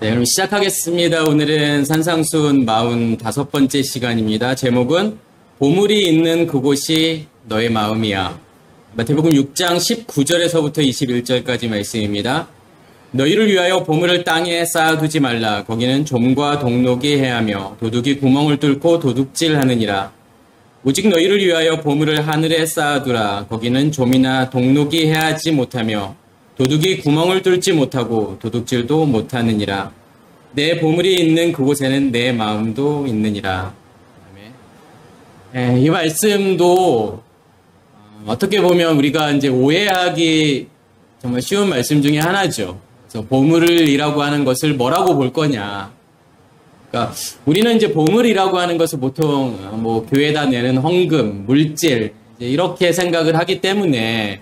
네, 그럼 시작하겠습니다. 오늘은 산상순 45번째 시간입니다. 제목은 보물이 있는 그곳이 너의 마음이야. 마태복음 6장 19절에서부터 21절까지 말씀입니다. 너희를 위하여 보물을 땅에 쌓아두지 말라. 거기는 좀과 동록이 해하며 도둑이 구멍을 뚫고 도둑질하느니라. 오직 너희를 위하여 보물을 하늘에 쌓아두라. 거기는 좀이나 동록이 해하지 못하며 도둑이 구멍을 뚫지 못하고 도둑질도 못하느니라. 내 보물이 있는 그곳에는 내 마음도 있느니라. 이 말씀도 어떻게 보면 우리가 이제 오해하기 정말 쉬운 말씀 중에 하나죠. 그래서 보물이라고 하는 것을 뭐라고 볼 거냐. 그러니까 우리는 이제 보물이라고 하는 것을 보통 뭐 교회에다 내는 헌금, 물질 이렇게 생각을 하기 때문에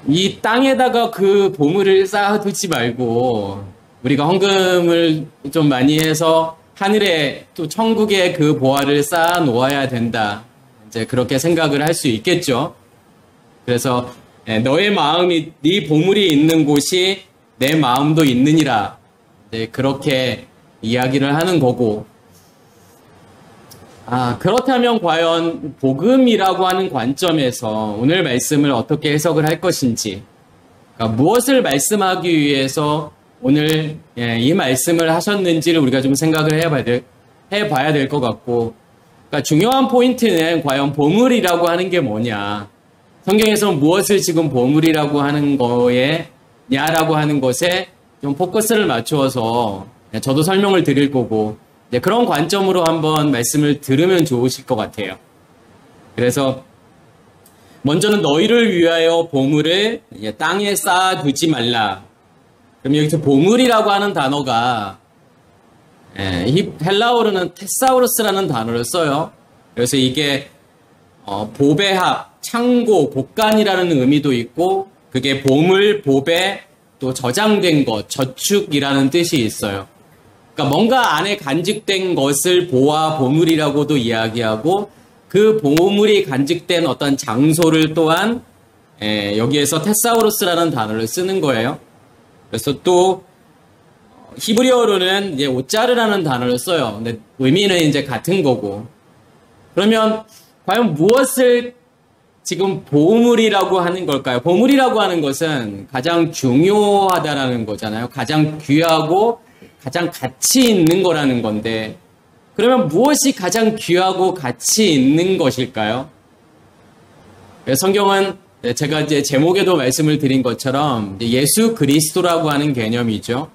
이 땅에다가 그 보물을 쌓아두지 말고 우리가 헌금을 좀 많이 해서 하늘에 또 천국에 그 보화를 쌓아 놓아야 된다. 이제 그렇게 생각을 할 수 있겠죠. 그래서 너의 마음이 네 보물이 있는 곳이 내 마음도 있느니라. 그렇게 이야기를 하는 거고. 그렇다면 과연 복음이라고 하는 관점에서 오늘 말씀을 어떻게 해석을 할 것인지, 그러니까 무엇을 말씀하기 위해서 오늘 이 말씀을 하셨는지를 우리가 좀 생각을 해봐야 될 것 같고, 그러니까 중요한 포인트는 과연 보물이라고 하는 게 뭐냐, 성경에서 무엇을 지금 보물이라고 하는 거냐라고 하는 것에 좀 포커스를 맞추어서 저도 설명을 드릴 거고, 그런 관점으로 한번 말씀을 들으면 좋으실 것 같아요. 그래서 먼저는 너희를 위하여 보물을 땅에 쌓아두지 말라. 그럼 여기서 보물이라고 하는 단어가 헬라어로는 테사우루스라는 단어를 써요. 그래서 이게 보배합, 창고, 곳간이라는 의미도 있고, 그게 보물, 보배, 또 저장된 것, 저축이라는 뜻이 있어요. 그러니까 뭔가 안에 간직된 것을 보화, 보물이라고도 이야기하고, 그 보물이 간직된 어떤 장소를 또한 여기에서 테사우루스라는 단어를 쓰는 거예요. 그래서 또 히브리어로는 이제 오짜르라는 단어를 써요. 근데 의미는 이제 같은 거고. 그러면 과연 무엇을 지금 보물이라고 하는 걸까요? 보물이라고 하는 것은 가장 중요하다라는 거잖아요. 가장 귀하고 가장 가치 있는 거라는 건데, 그러면 무엇이 가장 귀하고 가치 있는 것일까요? 성경은 제가 이제 제목에도 말씀을 드린 것처럼 예수 그리스도라고 하는 개념이죠.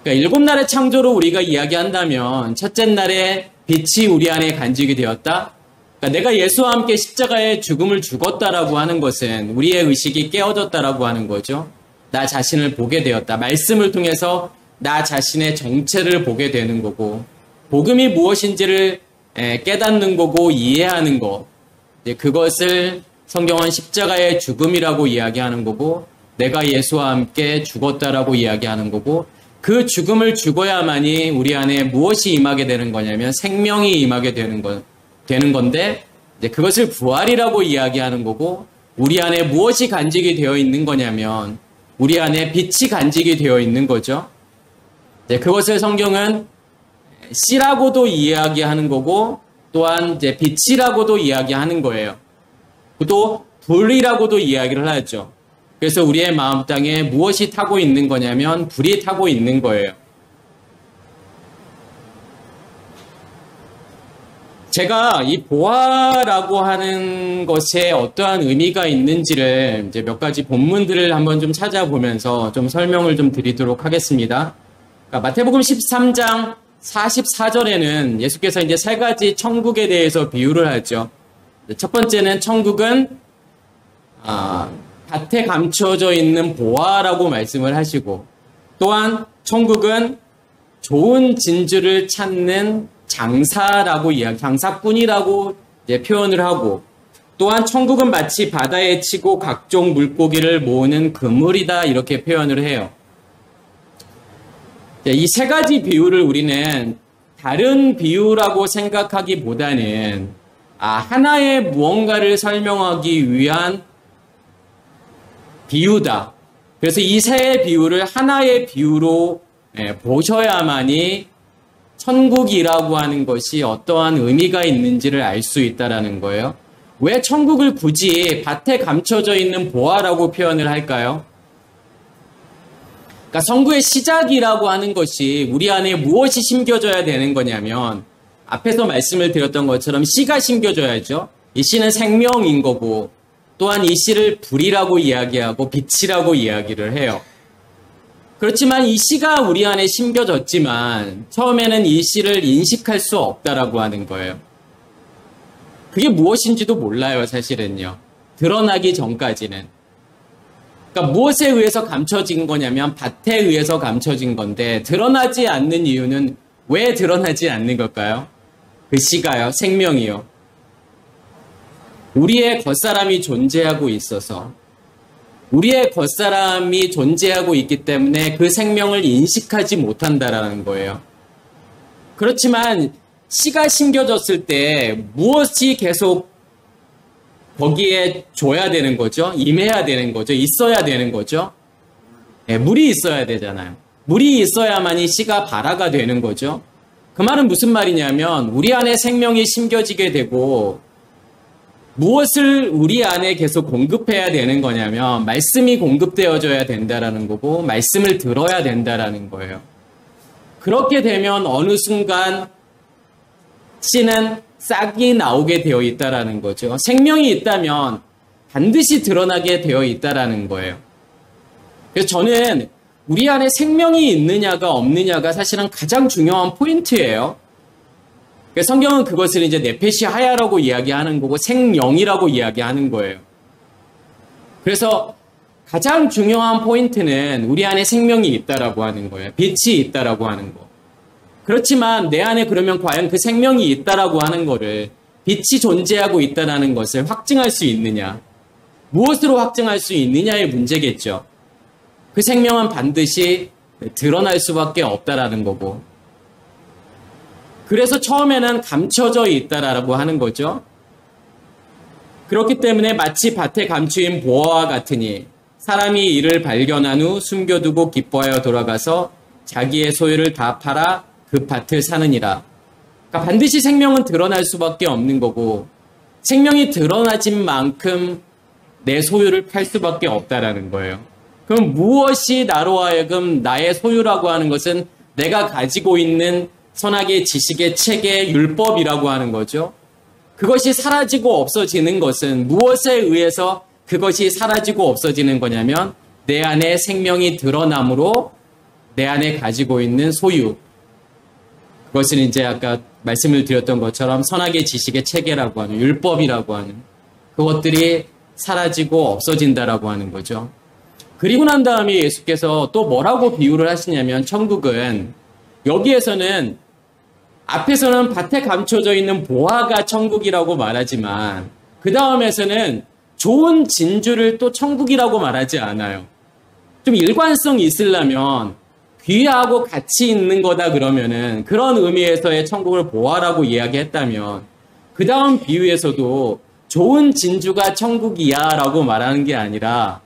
그러니까 7날의 창조로 우리가 이야기한다면 첫째 날에 빛이 우리 안에 간직이 되었다. 그러니까 내가 예수와 함께 십자가의 죽음을 죽었다라고 하는 것은 우리의 의식이 깨어졌다라고 하는 거죠. 나 자신을 보게 되었다. 말씀을 통해서 나 자신의 정체를 보게 되는 거고, 복음이 무엇인지를 깨닫는 거고 이해하는 것, 그것을 성경은 십자가의 죽음이라고 이야기하는 거고, 내가 예수와 함께 죽었다라고 이야기하는 거고, 그 죽음을 죽어야만이 우리 안에 무엇이 임하게 되는 거냐면 생명이 임하게 되는 건데, 그것을 부활이라고 이야기하는 거고, 우리 안에 무엇이 간직이 되어 있는 거냐면 우리 안에 빛이 간직이 되어 있는 거죠. 그것을 성경은 씨라고도 이야기하는 거고, 또한 이제 빛이라고도 이야기하는 거예요. 또 불이라고도 이야기를 하죠. 그래서 우리의 마음 땅에 무엇이 타고 있는 거냐면 불이 타고 있는 거예요. 제가 이 보화라고 하는 것에 어떠한 의미가 있는지를 이제 몇 가지 본문들을 한번 좀 찾아보면서 좀 설명을 좀 드리도록 하겠습니다. 그러니까 마태복음 13장 44절에는 예수께서 이제 3가지 천국에 대해서 비유를 하죠. 첫 번째는 천국은 밭에 감춰져 있는 보화라고 말씀을 하시고, 또한 천국은 좋은 진주를 찾는 장사꾼이라고 이제 표현을 하고, 또한 천국은 마치 바다에 치고 각종 물고기를 모으는 그물이다 이렇게 표현을 해요. 이 3가지 비유를 우리는 다른 비유라고 생각하기보다는 하나의 무언가를 설명하기 위한 비유다. 그래서 이 새의 비유를 하나의 비유로 보셔야만이 천국이라고 하는 것이 어떠한 의미가 있는지를 알 수 있다라는 거예요. 왜 천국을 굳이 밭에 감춰져 있는 보화라고 표현을 할까요? 그러니까 성부의 시작이라고 하는 것이 우리 안에 무엇이 심겨져야 되는 거냐면 앞에서 말씀을 드렸던 것처럼 씨가 심겨져야죠. 이 씨는 생명인 거고 또한 이 씨를 불이라고 이야기하고 빛이라고 이야기를 해요. 그렇지만 이 씨가 우리 안에 심겨졌지만 처음에는 이 씨를 인식할 수 없다라고 하는 거예요. 그게 무엇인지도 몰라요, 사실은요. 드러나기 전까지는. 그러니까 무엇에 의해서 감춰진 거냐면 밭에 의해서 감춰진 건데 드러나지 않는 이유는 왜 드러나지 않는 걸까요? 그 씨가요, 생명이요. 우리의 겉사람이 존재하고 있어서 우리의 겉사람이 존재하고 있기 때문에 그 생명을 인식하지 못한다라는 거예요. 그렇지만 씨가 심겨졌을 때 무엇이 계속 거기에 줘야 되는 거죠? 임해야 되는 거죠? 있어야 되는 거죠? 물이 있어야 되잖아요. 물이 있어야만이 씨가 발화가 되는 거죠. 그 말은 무슨 말이냐면 우리 안에 생명이 심겨지게 되고 무엇을 우리 안에 계속 공급해야 되는 거냐면 말씀이 공급되어져야 된다라는 거고 말씀을 들어야 된다라는 거예요. 그렇게 되면 어느 순간 씨는 싹이 나오게 되어 있다라는 거죠. 생명이 있다면 반드시 드러나게 되어 있다라는 거예요. 그래서 저는 우리 안에 생명이 있느냐가 없느냐가 사실은 가장 중요한 포인트예요. 성경은 그것을 이제 네페시 하야라고 이야기하는 거고 생영이라고 이야기하는 거예요. 그래서 가장 중요한 포인트는 우리 안에 생명이 있다라고 하는 거예요. 빛이 있다라고 하는 거. 그렇지만 내 안에 그러면 과연 그 생명이 있다라고 하는 거를 빛이 존재하고 있다라는 것을 확증할 수 있느냐? 무엇으로 확증할 수 있느냐의 문제겠죠. 그 생명은 반드시 드러날 수밖에 없다라는 거고. 그래서 처음에는 감춰져 있다라고 하는 거죠. 그렇기 때문에 마치 밭에 감추인 보화와 같으니 사람이 이를 발견한 후 숨겨두고 기뻐하여 돌아가서 자기의 소유를 다 팔아 그 밭을 사느니라. 그러니까 반드시 생명은 드러날 수밖에 없는 거고 생명이 드러나진 만큼 내 소유를 팔 수밖에 없다라는 거예요. 그럼 무엇이 나로 하여금 나의 소유라고 하는 것은 내가 가지고 있는 선악의 지식의 체계 율법이라고 하는 거죠. 그것이 사라지고 없어지는 것은 무엇에 의해서 그것이 사라지고 없어지는 거냐면 내 안에 생명이 드러남으로 내 안에 가지고 있는 소유. 그것은 이제 아까 말씀을 드렸던 것처럼 선악의 지식의 체계라고 하는 율법이라고 하는 그것들이 사라지고 없어진다라고 하는 거죠. 그리고 난 다음에 예수께서 또 뭐라고 비유를 하시냐면 천국은 여기에서는 앞에서는 밭에 감춰져 있는 보화가 천국이라고 말하지만 그 다음에서는 좋은 진주를 또 천국이라고 말하지 않아요. 좀 일관성이 있으려면 귀하고 가치 있는 거다 그러면은 그런 의미에서의 천국을 보화라고 이야기했다면 그 다음 비유에서도 좋은 진주가 천국이야 라고 말하는 게 아니라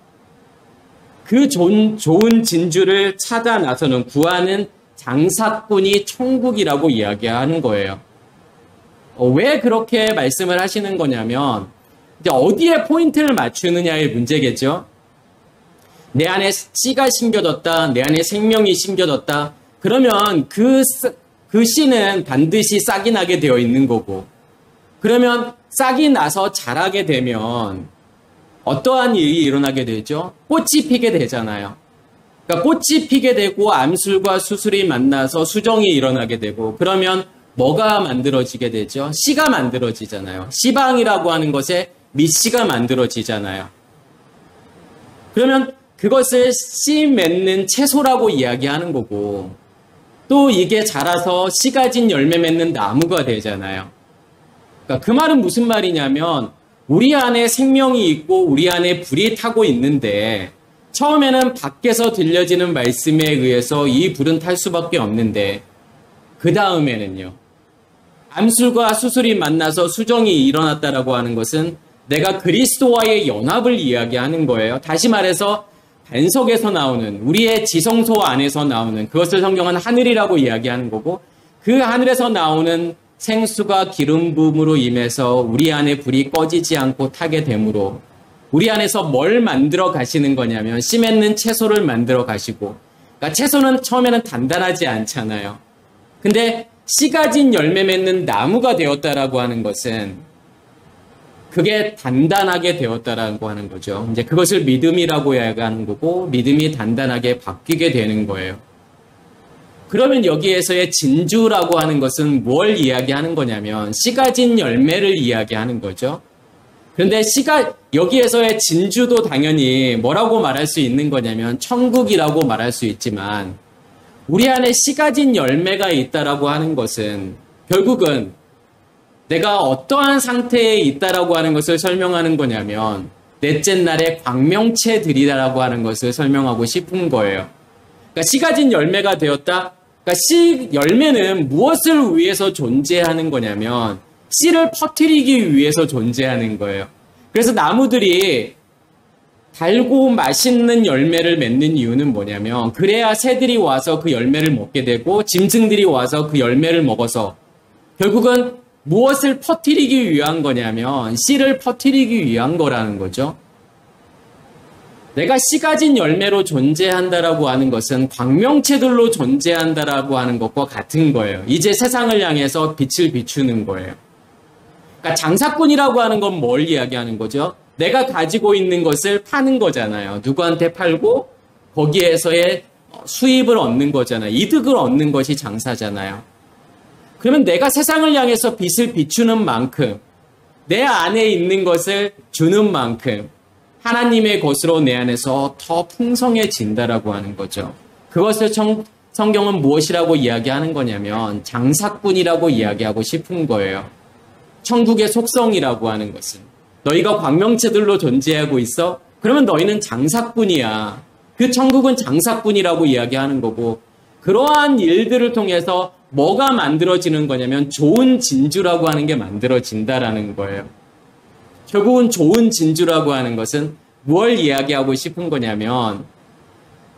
그 좋은 진주를 찾아 나서는 구하는 장사꾼이 천국이라고 이야기하는 거예요. 왜 그렇게 말씀을 하시는 거냐면 이제 어디에 포인트를 맞추느냐의 문제겠죠. 내 안에 씨가 심겨졌다, 내 안에 생명이 심겨졌다. 그러면 그 씨는 반드시 싹이 나게 되어 있는 거고 그러면 싹이 나서 자라게 되면 어떠한 일이 일어나게 되죠? 꽃이 피게 되잖아요. 그러니까 꽃이 피게 되고 암술과 수술이 만나서 수정이 일어나게 되고 그러면 뭐가 만들어지게 되죠? 씨가 만들어지잖아요. 씨방이라고 하는 것에 밑씨가 만들어지잖아요. 그러면 그것을 씨 맺는 채소라고 이야기하는 거고 또 이게 자라서 씨 가진 열매 맺는 나무가 되잖아요. 그러니까 그 말은 무슨 말이냐면 우리 안에 생명이 있고 우리 안에 불이 타고 있는데 처음에는 밖에서 들려지는 말씀에 의해서 이 불은 탈 수밖에 없는데 그 다음에는요. 암술과 수술이 만나서 수정이 일어났다라고 하는 것은 내가 그리스도와의 연합을 이야기하는 거예요. 다시 말해서 반석에서 나오는, 우리의 지성소 안에서 나오는, 그것을 성경은 하늘이라고 이야기하는 거고, 그 하늘에서 나오는 생수가 기름 부음으로 임해서 우리 안에 불이 꺼지지 않고 타게 되므로 우리 안에서 뭘 만들어 가시는 거냐면 씨 맺는 채소를 만들어 가시고, 그러니까 채소는 처음에는 단단하지 않잖아요. 근데 씨 가진 열매 맺는 나무가 되었다라고 하는 것은 그게 단단하게 되었다라고 하는 거죠. 이제 그것을 믿음이라고 이야기하는 거고, 믿음이 단단하게 바뀌게 되는 거예요. 그러면 여기에서의 진주라고 하는 것은 뭘 이야기하는 거냐면 씨 가진 열매를 이야기하는 거죠. 그런데 여기에서의 진주도 당연히 뭐라고 말할 수 있는 거냐면 천국이라고 말할 수 있지만, 우리 안에 씨 가진 열매가 있다라고 하는 것은 결국은 내가 어떠한 상태에 있다라고 하는 것을 설명하는 거냐면 넷째 날의 광명체들이라고 하는 것을 설명하고 싶은 거예요. 그러니까 씨 가진 열매가 되었다. 그러니까 씨 열매는 무엇을 위해서 존재하는 거냐면 씨를 퍼뜨리기 위해서 존재하는 거예요. 그래서 나무들이 달고 맛있는 열매를 맺는 이유는 뭐냐면 그래야 새들이 와서 그 열매를 먹게 되고 짐승들이 와서 그 열매를 먹어서 결국은 무엇을 퍼뜨리기 위한 거냐면 씨를 퍼뜨리기 위한 거라는 거죠. 내가 씨 가진 열매로 존재한다라고 하는 것은 광명체들로 존재한다라고 하는 것과 같은 거예요. 이제 세상을 향해서 빛을 비추는 거예요. 그러니까 장사꾼이라고 하는 건 뭘 이야기하는 거죠? 내가 가지고 있는 것을 파는 거잖아요. 누구한테 팔고 거기에서의 수입을 얻는 거잖아요. 이득을 얻는 것이 장사잖아요. 그러면 내가 세상을 향해서 빛을 비추는 만큼 내 안에 있는 것을 주는 만큼 하나님의 것으로 내 안에서 더 풍성해진다라고 하는 거죠. 그것을 성경은 무엇이라고 이야기하는 거냐면 장사꾼이라고 이야기하고 싶은 거예요. 천국의 속성이라고 하는 것은 너희가 광명체들로 존재하고 있어? 그러면 너희는 장사꾼이야. 그 천국은 장사꾼이라고 이야기하는 거고, 그러한 일들을 통해서 뭐가 만들어지는 거냐면 좋은 진주라고 하는 게 만들어진다라는 거예요. 결국은 좋은 진주라고 하는 것은 뭘 이야기하고 싶은 거냐면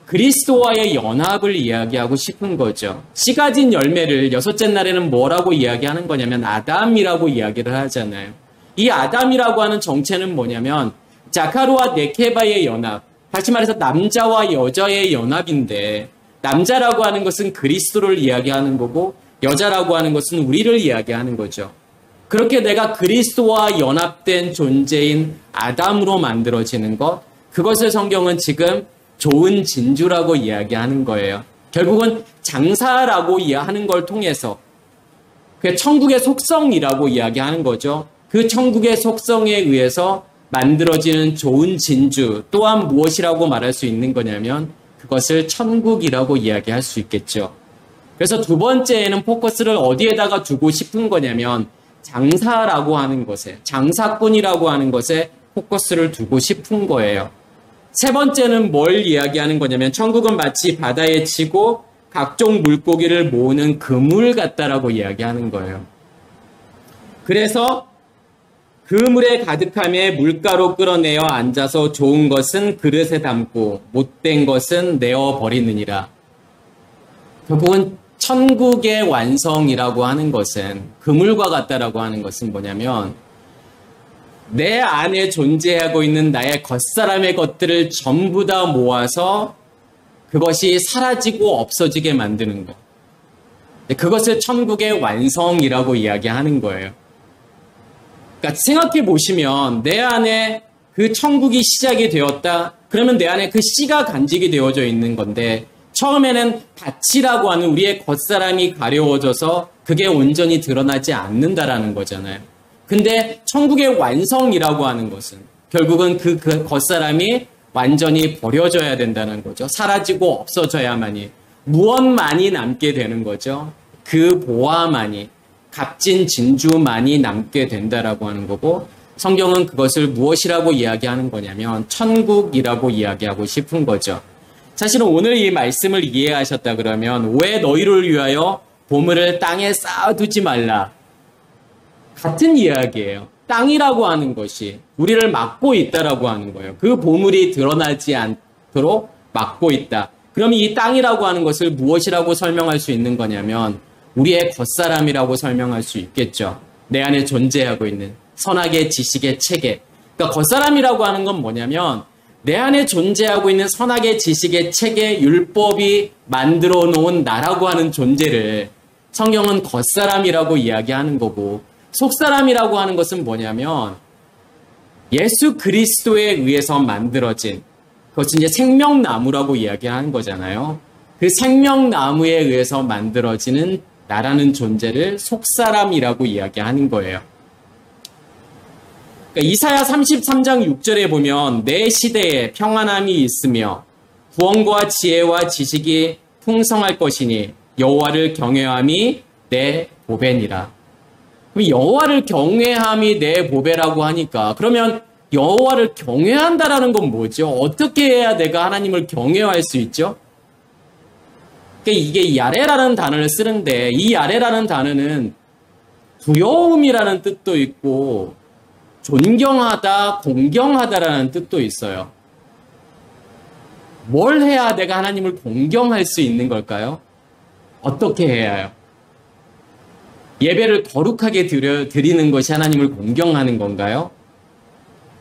그리스도와의 연합을 이야기하고 싶은 거죠. 씨 가진 열매를 여섯째 날에는 뭐라고 이야기하는 거냐면 아담이라고 이야기를 하잖아요. 이 아담이라고 하는 정체는 뭐냐면 자카르와 네케바의 연합, 다시 말해서 남자와 여자의 연합인데, 남자라고 하는 것은 그리스도를 이야기하는 거고 여자라고 하는 것은 우리를 이야기하는 거죠. 그렇게 내가 그리스도와 연합된 존재인 아담으로 만들어지는 것, 그것을 성경은 지금 좋은 진주라고 이야기하는 거예요. 결국은 장사라고 이야기하는 걸 통해서 그 천국의 속성이라고 이야기하는 거죠. 그 천국의 속성에 의해서 만들어지는 좋은 진주 또한 무엇이라고 말할 수 있는 거냐면 그것을 천국이라고 이야기할 수 있겠죠. 그래서 두 번째에는 포커스를 어디에다가 두고 싶은 거냐면 장사라고 하는 것에, 장사꾼이라고 하는 것에 포커스를 두고 싶은 거예요. 세 번째는 뭘 이야기하는 거냐면 천국은 마치 바다에 치고 각종 물고기를 모으는 그물 같다라고 이야기하는 거예요. 그래서 그물에 가득함에 물가로 끌어내어 앉아서 좋은 것은 그릇에 담고 못된 것은 내어버리느니라. 결국은 천국의 완성이라고 하는 것은, 그물과 같다라고 하는 것은 뭐냐면 내 안에 존재하고 있는 나의 겉사람의 것들을 전부 다 모아서 그것이 사라지고 없어지게 만드는 것. 그것을 천국의 완성이라고 이야기하는 거예요. 그러니까 생각해 보시면 내 안에 그 천국이 시작이 되었다. 그러면 내 안에 그 씨가 간직이 되어져 있는 건데, 처음에는 밭이라고 하는 우리의 겉사람이 가려워져서 그게 온전히 드러나지 않는다라는 거잖아요. 근데 천국의 완성이라고 하는 것은 결국은 그 겉사람이 완전히 버려져야 된다는 거죠. 사라지고 없어져야만이, 무엇만이 남게 되는 거죠. 그 보화만이, 값진 진주만이 남게 된다라고 하는 거고, 성경은 그것을 무엇이라고 이야기하는 거냐면 천국이라고 이야기하고 싶은 거죠. 사실은 오늘 이 말씀을 이해하셨다 그러면 왜 너희를 위하여 보물을 땅에 쌓아두지 말라, 같은 이야기예요. 땅이라고 하는 것이 우리를 막고 있다라고 하는 거예요. 그 보물이 드러나지 않도록 막고 있다. 그럼 이 땅이라고 하는 것을 무엇이라고 설명할 수 있는 거냐면 우리의 겉사람이라고 설명할 수 있겠죠. 내 안에 존재하고 있는 선악의 지식의 체계. 그러니까 겉사람이라고 하는 건 뭐냐면 내 안에 존재하고 있는 선악의 지식의 체계, 율법이 만들어 놓은 나라고 하는 존재를 성경은 겉사람이라고 이야기하는 거고, 속사람이라고 하는 것은 뭐냐면 예수 그리스도에 의해서 만들어진, 그것은 이제 생명나무라고 이야기하는 거잖아요. 그 생명나무에 의해서 만들어지는 나라는 존재를 속사람이라고 이야기하는 거예요. 그러니까 이사야 33장 6절에 보면 내 시대에 평안함이 있으며 구원과 지혜와 지식이 풍성할 것이니 여호와를 경외함이 내 보배니라. 그럼 여호와를 경외함이 내 보배라고 하니까 그러면 여호와를 경외한다라는 건 뭐죠? 어떻게 해야 내가 하나님을 경외할 수 있죠? 그러니까 이게 야레라는 단어를 쓰는데 이 야레라는 단어는 두려움이라는 뜻도 있고 존경하다, 공경하다라는 뜻도 있어요. 뭘 해야 내가 하나님을 공경할 수 있는 걸까요? 어떻게 해야요? 예배를 거룩하게 드리는 것이 하나님을 공경하는 건가요?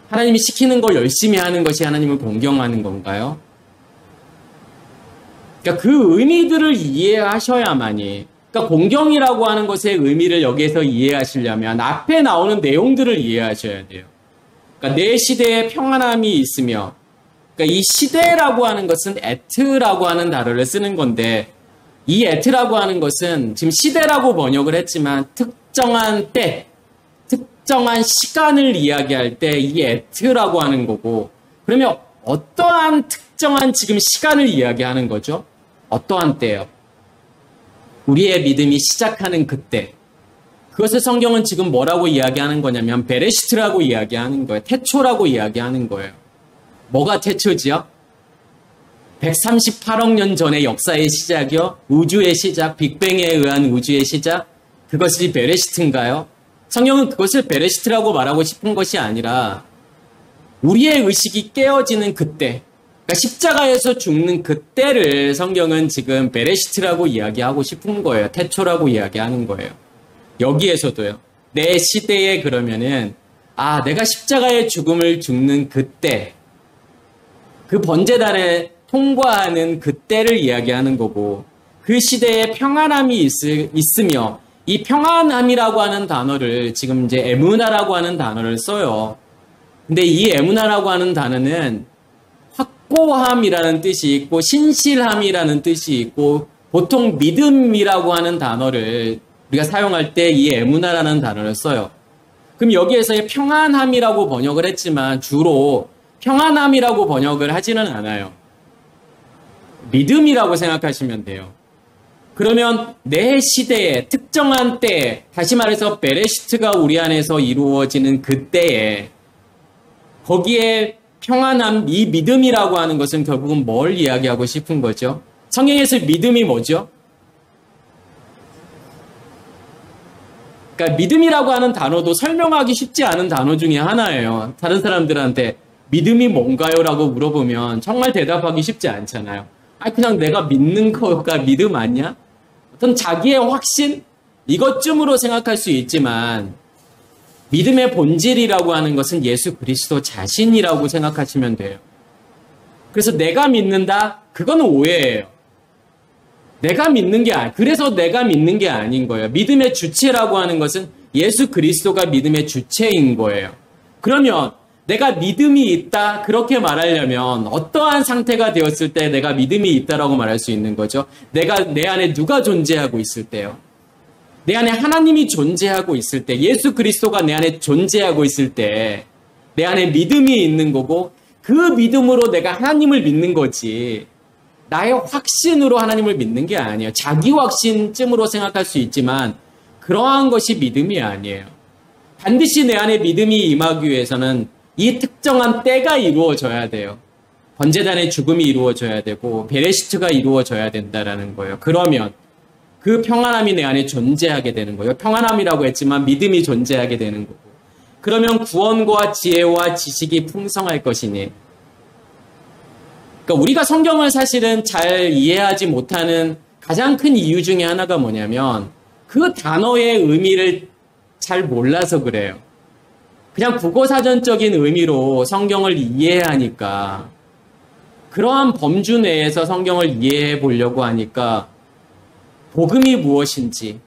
하나님이 시키는 걸 열심히 하는 것이 하나님을 공경하는 건가요? 그러니까 그 의미들을 이해하셔야만이, 그러니까 공경이라고 하는 것의 의미를 여기에서 이해하시려면 앞에 나오는 내용들을 이해하셔야 돼요. 그러니까 내 시대에 평안함이 있으며, 그러니까 이 시대라고 하는 것은 에트라고 하는 단어를 쓰는 건데, 이 에트라고 하는 것은 지금 시대라고 번역을 했지만 특정한 때, 특정한 시간을 이야기할 때 이 에트라고 하는 거고, 그러면 어떠한 특정한 지금 시간을 이야기하는 거죠? 어떠한 때요? 우리의 믿음이 시작하는 그때. 그것을 성경은 지금 뭐라고 이야기하는 거냐면 베레시트라고 이야기하는 거예요. 태초라고 이야기하는 거예요. 뭐가 태초지요? 138억 년 전의 역사의 시작이요? 우주의 시작, 빅뱅에 의한 우주의 시작? 그것이 베레시트인가요? 성경은 그것을 베레시트라고 말하고 싶은 것이 아니라 우리의 의식이 깨어지는 그때, 그러니까 십자가에서 죽는 그때를 성경은 지금 베레시트라고 이야기하고 싶은 거예요. 태초라고 이야기하는 거예요. 여기에서도요. 내 시대에 그러면은 내가 십자가의 죽음을 죽는 그때, 그 번제단에 통과하는 그때를 이야기하는 거고, 그 시대에 평안함이 있으며 이 평안함이라고 하는 단어를 지금 이제 에무나라고 하는 단어를 써요. 근데 이 에무나라고 하는 단어는 확고함이라는 뜻이 있고 신실함이라는 뜻이 있고, 보통 믿음이라고 하는 단어를 우리가 사용할 때 이 에무나라는 단어를 써요. 그럼 여기에서의 평안함이라고 번역을 했지만 주로 평안함이라고 번역을 하지는 않아요. 믿음이라고 생각하시면 돼요. 그러면 내 시대에 특정한 때에, 다시 말해서 베레시트가 우리 안에서 이루어지는 그때에, 거기에 평안함, 이 믿음이라고 하는 것은 결국은 뭘 이야기하고 싶은 거죠? 성경에서 믿음이 뭐죠? 그러니까 믿음이라고 하는 단어도 설명하기 쉽지 않은 단어 중에 하나예요. 다른 사람들한테 믿음이 뭔가요? 라고 물어보면 정말 대답하기 쉽지 않잖아요. 그냥 내가 믿는 거가 믿음 아니야? 어떤 자기의 확신? 이것쯤으로 생각할 수 있지만 믿음의 본질이라고 하는 것은 예수 그리스도 자신이라고 생각하시면 돼요. 그래서 내가 믿는다? 그거는 오해예요. 내가 믿는 게 그래서 내가 믿는 게 아닌 거예요. 믿음의 주체라고 하는 것은 예수 그리스도가 믿음의 주체인 거예요. 그러면 내가 믿음이 있다, 그렇게 말하려면 어떠한 상태가 되었을 때 내가 믿음이 있다라고 말할 수 있는 거죠? 내 안에 누가 존재하고 있을 때요? 내 안에 하나님이 존재하고 있을 때, 예수 그리스도가 내 안에 존재하고 있을 때 내 안에 믿음이 있는 거고, 그 믿음으로 내가 하나님을 믿는 거지 나의 확신으로 하나님을 믿는 게 아니에요. 자기 확신쯤으로 생각할 수 있지만 그러한 것이 믿음이 아니에요. 반드시 내 안에 믿음이 임하기 위해서는 이 특정한 때가 이루어져야 돼요. 번제단의 죽음이 이루어져야 되고 베레시트가 이루어져야 된다라는 거예요. 그러면 그 평안함이 내 안에 존재하게 되는 거예요. 평안함이라고 했지만 믿음이 존재하게 되는 거고, 그러면 구원과 지혜와 지식이 풍성할 것이니, 그러니까 우리가 성경을 사실은 잘 이해하지 못하는 가장 큰 이유 중에 하나가 뭐냐면 그 단어의 의미를 잘 몰라서 그래요. 그냥 국어사전적인 의미로 성경을 이해하니까 그러한 범주 내에서 성경을 이해해 보려고 하니까 복음이 무엇인지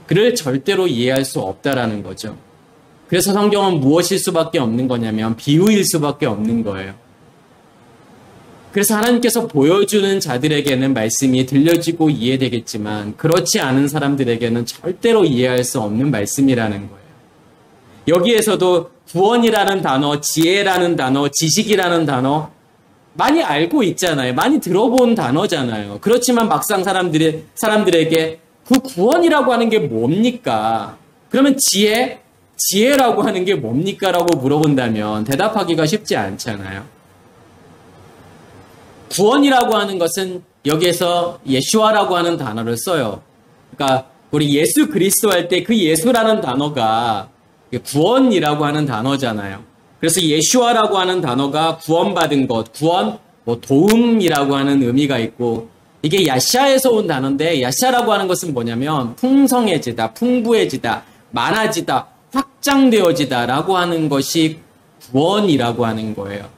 그를 절대로 이해할 수 없다라는 거죠. 그래서 성경은 무엇일 수밖에 없는 거냐면 비유일 수밖에 없는 거예요. 그래서 하나님께서 보여주는 자들에게는 말씀이 들려지고 이해되겠지만 그렇지 않은 사람들에게는 절대로 이해할 수 없는 말씀이라는 거예요. 여기에서도 구원이라는 단어, 지혜라는 단어, 지식이라는 단어 많이 알고 있잖아요. 많이 들어본 단어잖아요. 그렇지만 막상 사람들에게 그 구원이라고 하는 게 뭡니까? 그러면 지혜라고 하는 게 뭡니까? 라고 물어본다면 대답하기가 쉽지 않잖아요. 구원이라고 하는 것은 여기에서 예수와라고 하는 단어를 써요. 그러니까 우리 예수 그리스도 할 때 그 예수라는 단어가 구원이라고 하는 단어잖아요. 그래서 예수와라고 하는 단어가 구원받은 것, 구원, 도움이라고 하는 의미가 있고 이게 야샤에서 온 단어인데 야샤라고 하는 것은 뭐냐면 풍성해지다, 풍부해지다, 많아지다, 확장되어지다라고 하는 것이 구원이라고 하는 거예요.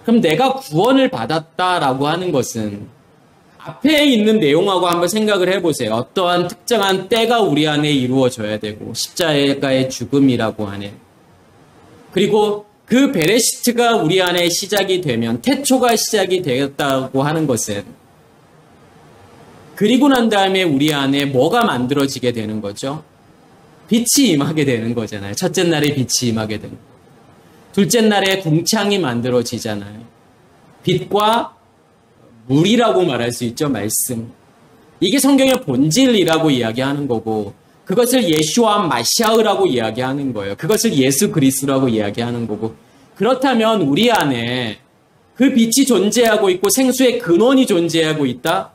그럼 내가 구원을 받았다라고 하는 것은 앞에 있는 내용하고 한번 생각을 해보세요. 어떠한 특정한 때가 우리 안에 이루어져야 되고 십자가의 죽음이라고 하는 그리고 그 베레시트가 우리 안에 시작이 되면 태초가 시작이 되었다고 하는 것은 그리고 난 다음에 우리 안에 뭐가 만들어지게 되는 거죠? 빛이 임하게 되는 거잖아요. 첫째 날에 빛이 임하게 되는 거예요. 둘째 날에 궁창이 만들어지잖아요. 빛과 물이라고 말할 수 있죠. 말씀. 이게 성경의 본질이라고 이야기하는 거고 그것을 예수와 마시아흐라고 이야기하는 거예요. 그것을 예수 그리스도라고 이야기하는 거고 그렇다면 우리 안에 그 빛이 존재하고 있고 생수의 근원이 존재하고 있다?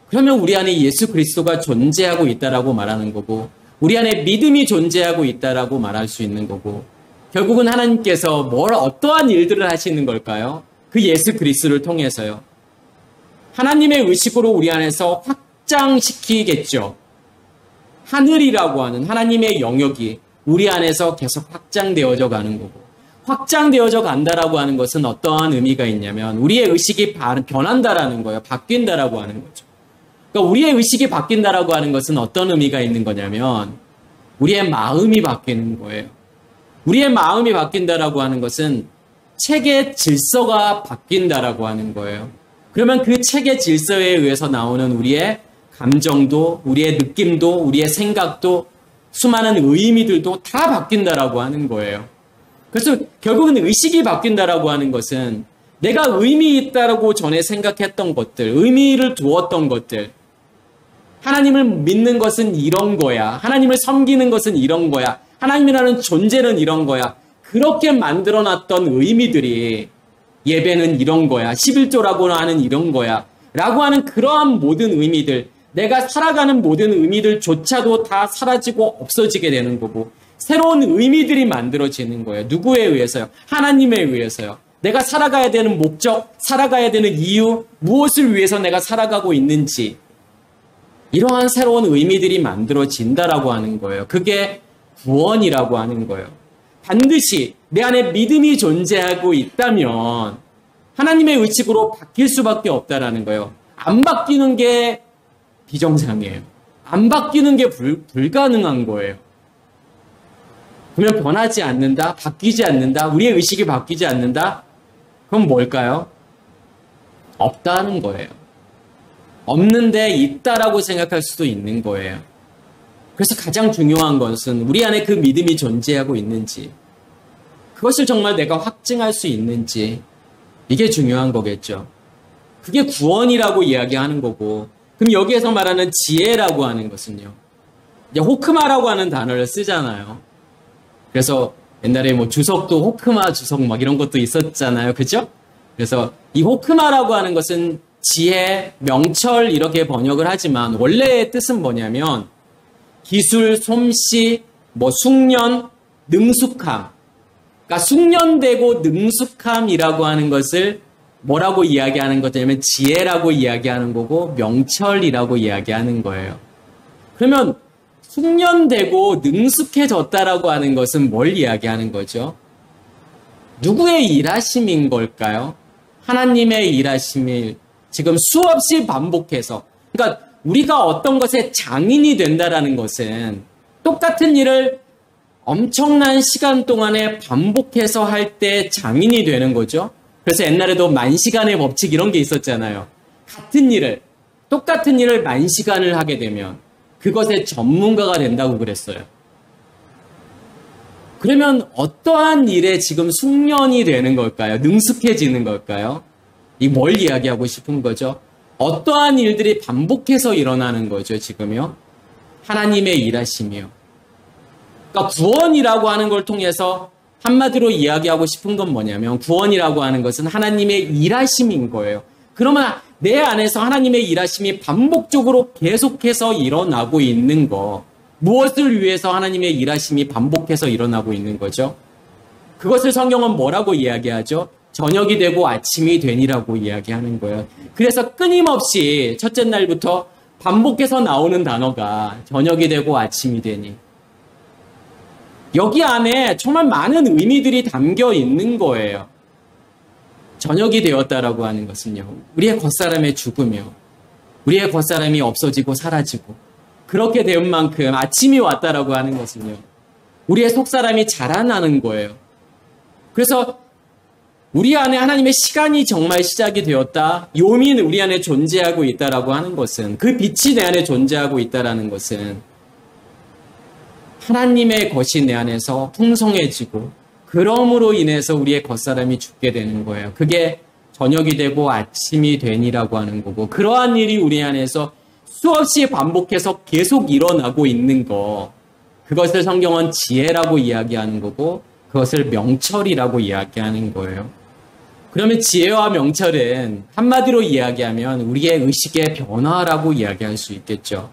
그러면 우리 안에 예수 그리스도가 존재하고 있다라고 말하는 거고 우리 안에 믿음이 존재하고 있다라고 말할 수 있는 거고 결국은 하나님께서 어떠한 일들을 하시는 걸까요? 그 예수 그리스도를 통해서요. 하나님의 의식으로 우리 안에서 확장시키겠죠. 하늘이라고 하는 하나님의 영역이 우리 안에서 계속 확장되어져 가는 거고 확장되어져 간다라고 하는 것은 어떠한 의미가 있냐면 우리의 의식이 변한다라는 거예요. 바뀐다라고 하는 거죠. 그러니까 우리의 의식이 바뀐다라고 하는 것은 어떤 의미가 있는 거냐면 우리의 마음이 바뀌는 거예요. 우리의 마음이 바뀐다라고 하는 것은 책의 질서가 바뀐다라고 하는 거예요. 그러면 그 책의 질서에 의해서 나오는 우리의 감정도, 우리의 느낌도, 우리의 생각도, 수많은 의미들도 다 바뀐다라고 하는 거예요. 그래서 결국은 의식이 바뀐다라고 하는 것은 내가 의미 있다라고 전에 생각했던 것들, 의미를 두었던 것들, 하나님을 믿는 것은 이런 거야. 하나님을 섬기는 것은 이런 거야. 하나님이라는 존재는 이런 거야. 그렇게 만들어놨던 의미들이 예배는 이런 거야. 11조라고 하는 이런 거야. 라고 하는 그러한 모든 의미들, 내가 살아가는 모든 의미들조차도 다 사라지고 없어지게 되는 거고 새로운 의미들이 만들어지는 거예요. 누구에 의해서요? 하나님에 의해서요. 내가 살아가야 되는 목적, 살아가야 되는 이유, 무엇을 위해서 내가 살아가고 있는지 이러한 새로운 의미들이 만들어진다라고 하는 거예요. 그게 구원이라고 하는 거예요. 반드시 내 안에 믿음이 존재하고 있다면 하나님의 의식으로 바뀔 수밖에 없다라는 거예요. 안 바뀌는 게 비정상이에요. 안 바뀌는 게 불가능한 거예요. 그러면 변하지 않는다, 바뀌지 않는다, 우리의 의식이 바뀌지 않는다? 그럼 뭘까요? 없다는 거예요. 없는데 있다라고 생각할 수도 있는 거예요. 그래서 가장 중요한 것은 우리 안에 그 믿음이 존재하고 있는지, 그것을 정말 내가 확증할 수 있는지, 이게 중요한 거겠죠. 그게 구원이라고 이야기하는 거고, 그럼 여기에서 말하는 지혜라고 하는 것은요, 이제 호크마라고 하는 단어를 쓰잖아요. 그래서 옛날에 뭐 주석도 호크마 주석 막 이런 것도 있었잖아요. 그죠? 그래서 이 호크마라고 하는 것은 지혜, 명철 이렇게 번역을 하지만 원래의 뜻은 뭐냐면 기술, 솜씨, 숙련, 능숙함. 그러니까 숙련되고 능숙함이라고 하는 것을 뭐라고 이야기하는 거냐면 지혜라고 이야기하는 거고 명철이라고 이야기하는 거예요. 그러면 숙련되고 능숙해졌다라고 하는 것은 뭘 이야기하는 거죠? 누구의 일하심인 걸까요? 하나님의 일하심을 지금 수없이 반복해서, 그러니까 우리가 어떤 것에 장인이 된다라는 것은 똑같은 일을 엄청난 시간 동안에 반복해서 할 때 장인이 되는 거죠. 그래서 옛날에도 만시간의 법칙 이런 게 있었잖아요. 똑같은 일을 만시간을 하게 되면 그것의 전문가가 된다고 그랬어요. 그러면 어떠한 일에 지금 숙련이 되는 걸까요? 능숙해지는 걸까요? 이 뭘 이야기하고 싶은 거죠? 어떠한 일들이 반복해서 일어나는 거죠, 지금요? 하나님의 일하심이요. 그러니까 구원이라고 하는 걸 통해서 한마디로 이야기하고 싶은 건 뭐냐면 구원이라고 하는 것은 하나님의 일하심인 거예요. 그러면 내 안에서 하나님의 일하심이 반복적으로 계속해서 일어나고 있는 거, 무엇을 위해서 하나님의 일하심이 반복해서 일어나고 있는 거죠? 그것을 성경은 뭐라고 이야기하죠? 저녁이 되고 아침이 되니라고 이야기하는 거예요. 그래서 끊임없이 첫째 날부터 반복해서 나오는 단어가 저녁이 되고 아침이 되니. 여기 안에 정말 많은 의미들이 담겨 있는 거예요. 저녁이 되었다라고 하는 것은요, 우리의 겉사람의 죽으며 우리의 겉사람이 없어지고 사라지고 그렇게 된 만큼 아침이 왔다라고 하는 것은요, 우리의 속사람이 자라나는 거예요. 그래서 우리 안에 하나님의 시간이 정말 시작이 되었다, 요민 우리 안에 존재하고 있다라고 하는 것은, 그 빛이 내 안에 존재하고 있다라는 것은 하나님의 것이 내 안에서 풍성해지고 그러므로 인해서 우리의 겉사람이 죽게 되는 거예요. 그게 저녁이 되고 아침이 되니라고 하는 거고, 그러한 일이 우리 안에서 수없이 반복해서 계속 일어나고 있는 거, 그것을 성경은 지혜라고 이야기하는 거고 그것을 명철이라고 이야기하는 거예요. 그러면 지혜와 명철은 한마디로 이야기하면 우리의 의식의 변화라고 이야기할 수 있겠죠.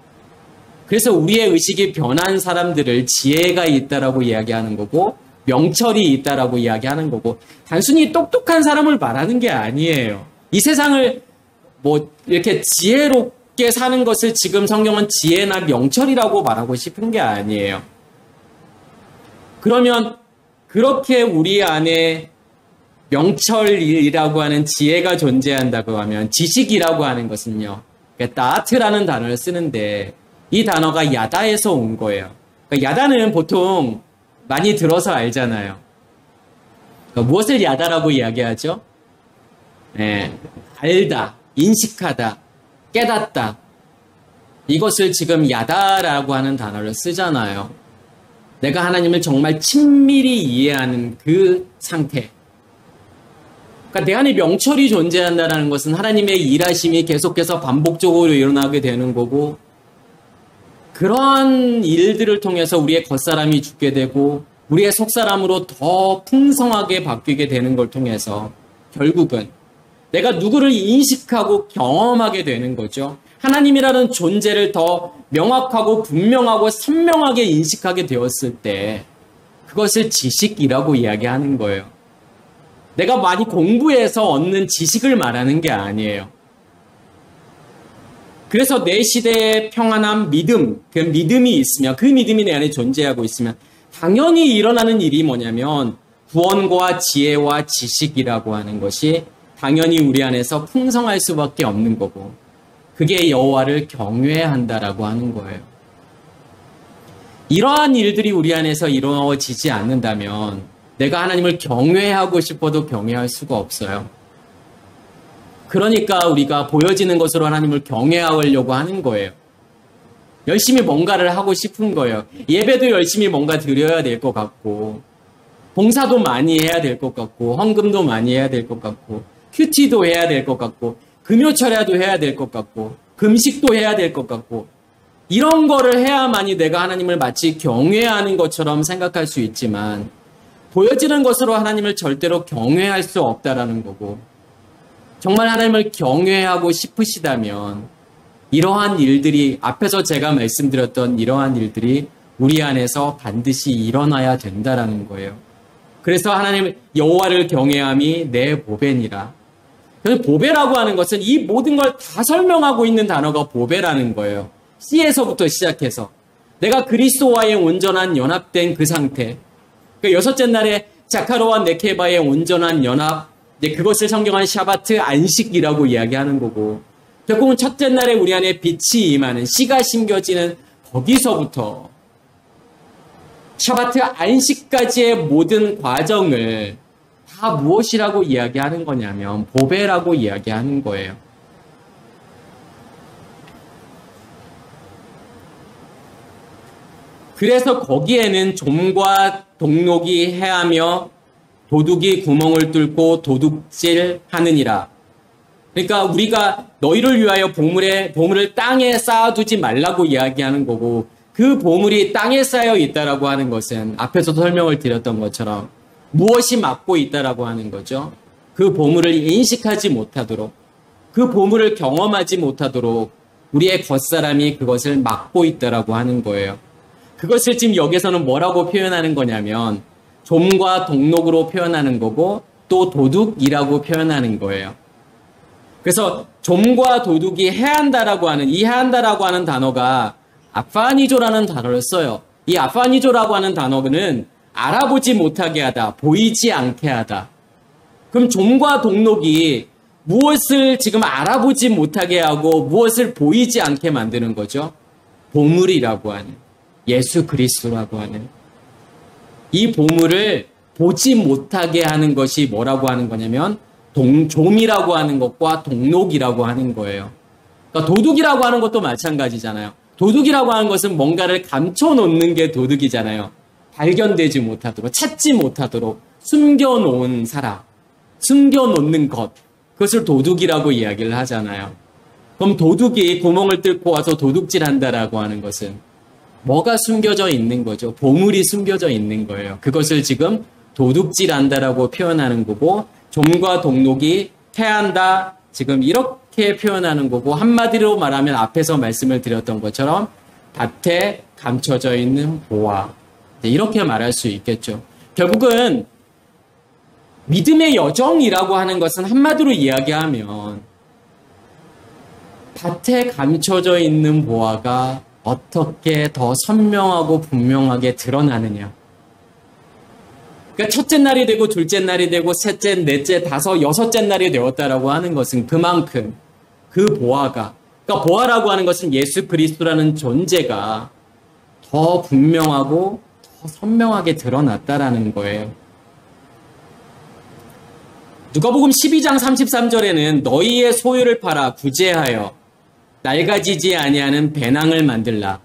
그래서 우리의 의식이 변한 사람들을 지혜가 있다라고 이야기하는 거고 명철이 있다라고 이야기하는 거고, 단순히 똑똑한 사람을 말하는 게 아니에요. 이 세상을 뭐 이렇게 지혜롭게 사는 것을 지금 성경은 지혜나 명철이라고 말하고 싶은 게 아니에요. 그러면 그렇게 우리 안에 명철이라고 하는 지혜가 존재한다고 하면 지식이라고 하는 것은요, 따트라는 단어를 쓰는데 이 단어가 야다에서 온 거예요. 그러니까 야다는 보통 많이 들어서 알잖아요. 그러니까 무엇을 야다라고 이야기하죠? 알다, 인식하다, 깨닫다. 이것을 지금 야다라고 하는 단어를 쓰잖아요. 내가 하나님을 정말 친밀히 이해하는 그 상태. 그러니까 내 안에 명철이 존재한다는 것은 하나님의 일하심이 계속해서 반복적으로 일어나게 되는 거고, 그러한 일들을 통해서 우리의 겉사람이 죽게 되고 우리의 속사람으로 더 풍성하게 바뀌게 되는 걸 통해서 결국은 내가 누구를 인식하고 경험하게 되는 거죠. 하나님이라는 존재를 더 명확하고 분명하고 선명하게 인식하게 되었을 때 그것을 지식이라고 이야기하는 거예요. 내가 많이 공부해서 얻는 지식을 말하는 게 아니에요. 그래서 내 시대의 평안한 믿음, 그 믿음이 있으면, 그 믿음이 내 안에 존재하고 있으면 당연히 일어나는 일이 뭐냐면 구원과 지혜와 지식이라고 하는 것이 당연히 우리 안에서 풍성할 수밖에 없는 거고, 그게 여호와를 경외한다라고 하는 거예요. 이러한 일들이 우리 안에서 이루어지지 않는다면 내가 하나님을 경외하고 싶어도 경외할 수가 없어요. 그러니까 우리가 보여지는 것으로 하나님을 경외하려고 하는 거예요. 열심히 뭔가를 하고 싶은 거예요. 예배도 열심히 뭔가 드려야 될 것 같고, 봉사도 많이 해야 될 것 같고, 헌금도 많이 해야 될 것 같고, 큐티도 해야 될 것 같고, 금요철야도 해야 될 것 같고, 금식도 해야 될 것 같고, 이런 거를 해야만이 내가 하나님을 마치 경외하는 것처럼 생각할 수 있지만 보여지는 것으로 하나님을 절대로 경외할 수 없다라는 거고, 정말 하나님을 경외하고 싶으시다면 이러한 일들이, 앞에서 제가 말씀드렸던 이러한 일들이 우리 안에서 반드시 일어나야 된다라는 거예요. 그래서 하나님 여호와를 경외함이 내 보배니라. 그래서 보배라고 하는 것은 이 모든 걸 다 설명하고 있는 단어가 보배라는 거예요. C에서부터 시작해서 내가 그리스도와의 온전한 연합된 그 상태. 그 여섯째 날에 자카로와 네케바의 온전한 연합, 이제 그것을 성경은 샤바트 안식이라고 이야기하는 거고, 결국은 첫째 날에 우리 안에 빛이 임하는, 씨가 심겨지는 거기서부터 샤바트 안식까지의 모든 과정을 다 무엇이라고 이야기하는 거냐면 보배라고 이야기하는 거예요. 그래서 거기에는 좀과 동록이 해하며 도둑이 구멍을 뚫고 도둑질하느니라. 그러니까 우리가 너희를 위하여 보물을 땅에 쌓아두지 말라고 이야기하는 거고, 그 보물이 땅에 쌓여 있다라고 하는 것은 앞에서도 설명을 드렸던 것처럼 무엇이 막고 있다라고 하는 거죠. 그 보물을 인식하지 못하도록, 그 보물을 경험하지 못하도록 우리의 겉사람이 그것을 막고 있다라고 하는 거예요. 그것을 지금 여기서는 뭐라고 표현하는 거냐면 좀과 동록으로 표현하는 거고 또 도둑이라고 표현하는 거예요. 그래서 좀과 도둑이 해한다라고 하는, 이 해한다라고 하는 단어가 아파니조라는 단어를 써요. 이 아파니조라고 하는 단어는 알아보지 못하게 하다, 보이지 않게 하다. 그럼 좀과 동록이 무엇을 지금 알아보지 못하게 하고 무엇을 보이지 않게 만드는 거죠? 보물이라고 하는, 예수 그리스도라고 하는 이 보물을 보지 못하게 하는 것이 뭐라고 하는 거냐면 좀이라고 하는 것과 동록이라고 하는 거예요. 그러니까 도둑이라고 하는 것도 마찬가지잖아요. 도둑이라고 하는 것은 뭔가를 감춰놓는 게 도둑이잖아요. 발견되지 못하도록, 찾지 못하도록 숨겨놓은 사람, 숨겨놓는 것, 그것을 도둑이라고 이야기를 하잖아요. 그럼 도둑이 구멍을 뚫고 와서 도둑질한다라고 하는 것은 뭐가 숨겨져 있는 거죠? 보물이 숨겨져 있는 거예요. 그것을 지금 도둑질한다라고 표현하는 거고, 좀과 동록이 해한다, 지금 이렇게 표현하는 거고, 한마디로 말하면 앞에서 말씀을 드렸던 것처럼 밭에 감춰져 있는 보화, 이렇게 말할 수 있겠죠. 결국은 믿음의 여정이라고 하는 것은 한마디로 이야기하면 밭에 감춰져 있는 보화가 어떻게 더 선명하고 분명하게 드러나느냐. 그러니까 첫째 날이 되고 둘째 날이 되고 셋째, 넷째, 다섯, 여섯째 날이 되었다라고 하는 것은 그만큼 그 보화가, 그러니까 보화라고 하는 것은 예수 그리스도라는 존재가 더 분명하고 더 선명하게 드러났다라는 거예요. 누가복음 12장 33절에는 너희의 소유를 팔아 구제하여 낡아지지 아니하는 배낭을 만들라.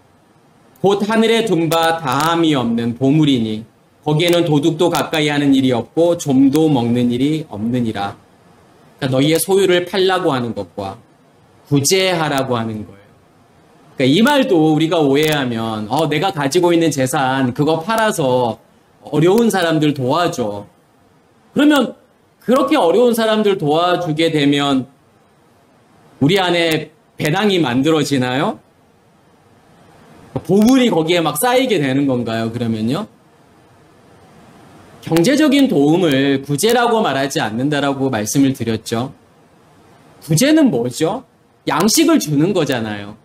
곧 하늘에 둔 바 다함이 없는 보물이니 거기에는 도둑도 가까이 하는 일이 없고 좀도 먹는 일이 없느니라. 그러니까 너희의 소유를 팔라고 하는 것과 구제하라고 하는 거예요. 그러니까 이 말도 우리가 오해하면 내가 가지고 있는 재산 그거 팔아서 어려운 사람들 도와줘. 그러면 그렇게 어려운 사람들 도와주게 되면 우리 안에 배낭이 만들어지나요? 보물이 거기에 막 쌓이게 되는 건가요? 그러면요? 경제적인 도움을 구제라고 말하지 않는다라고 말씀을 드렸죠. 구제는 뭐죠? 양식을 주는 거잖아요.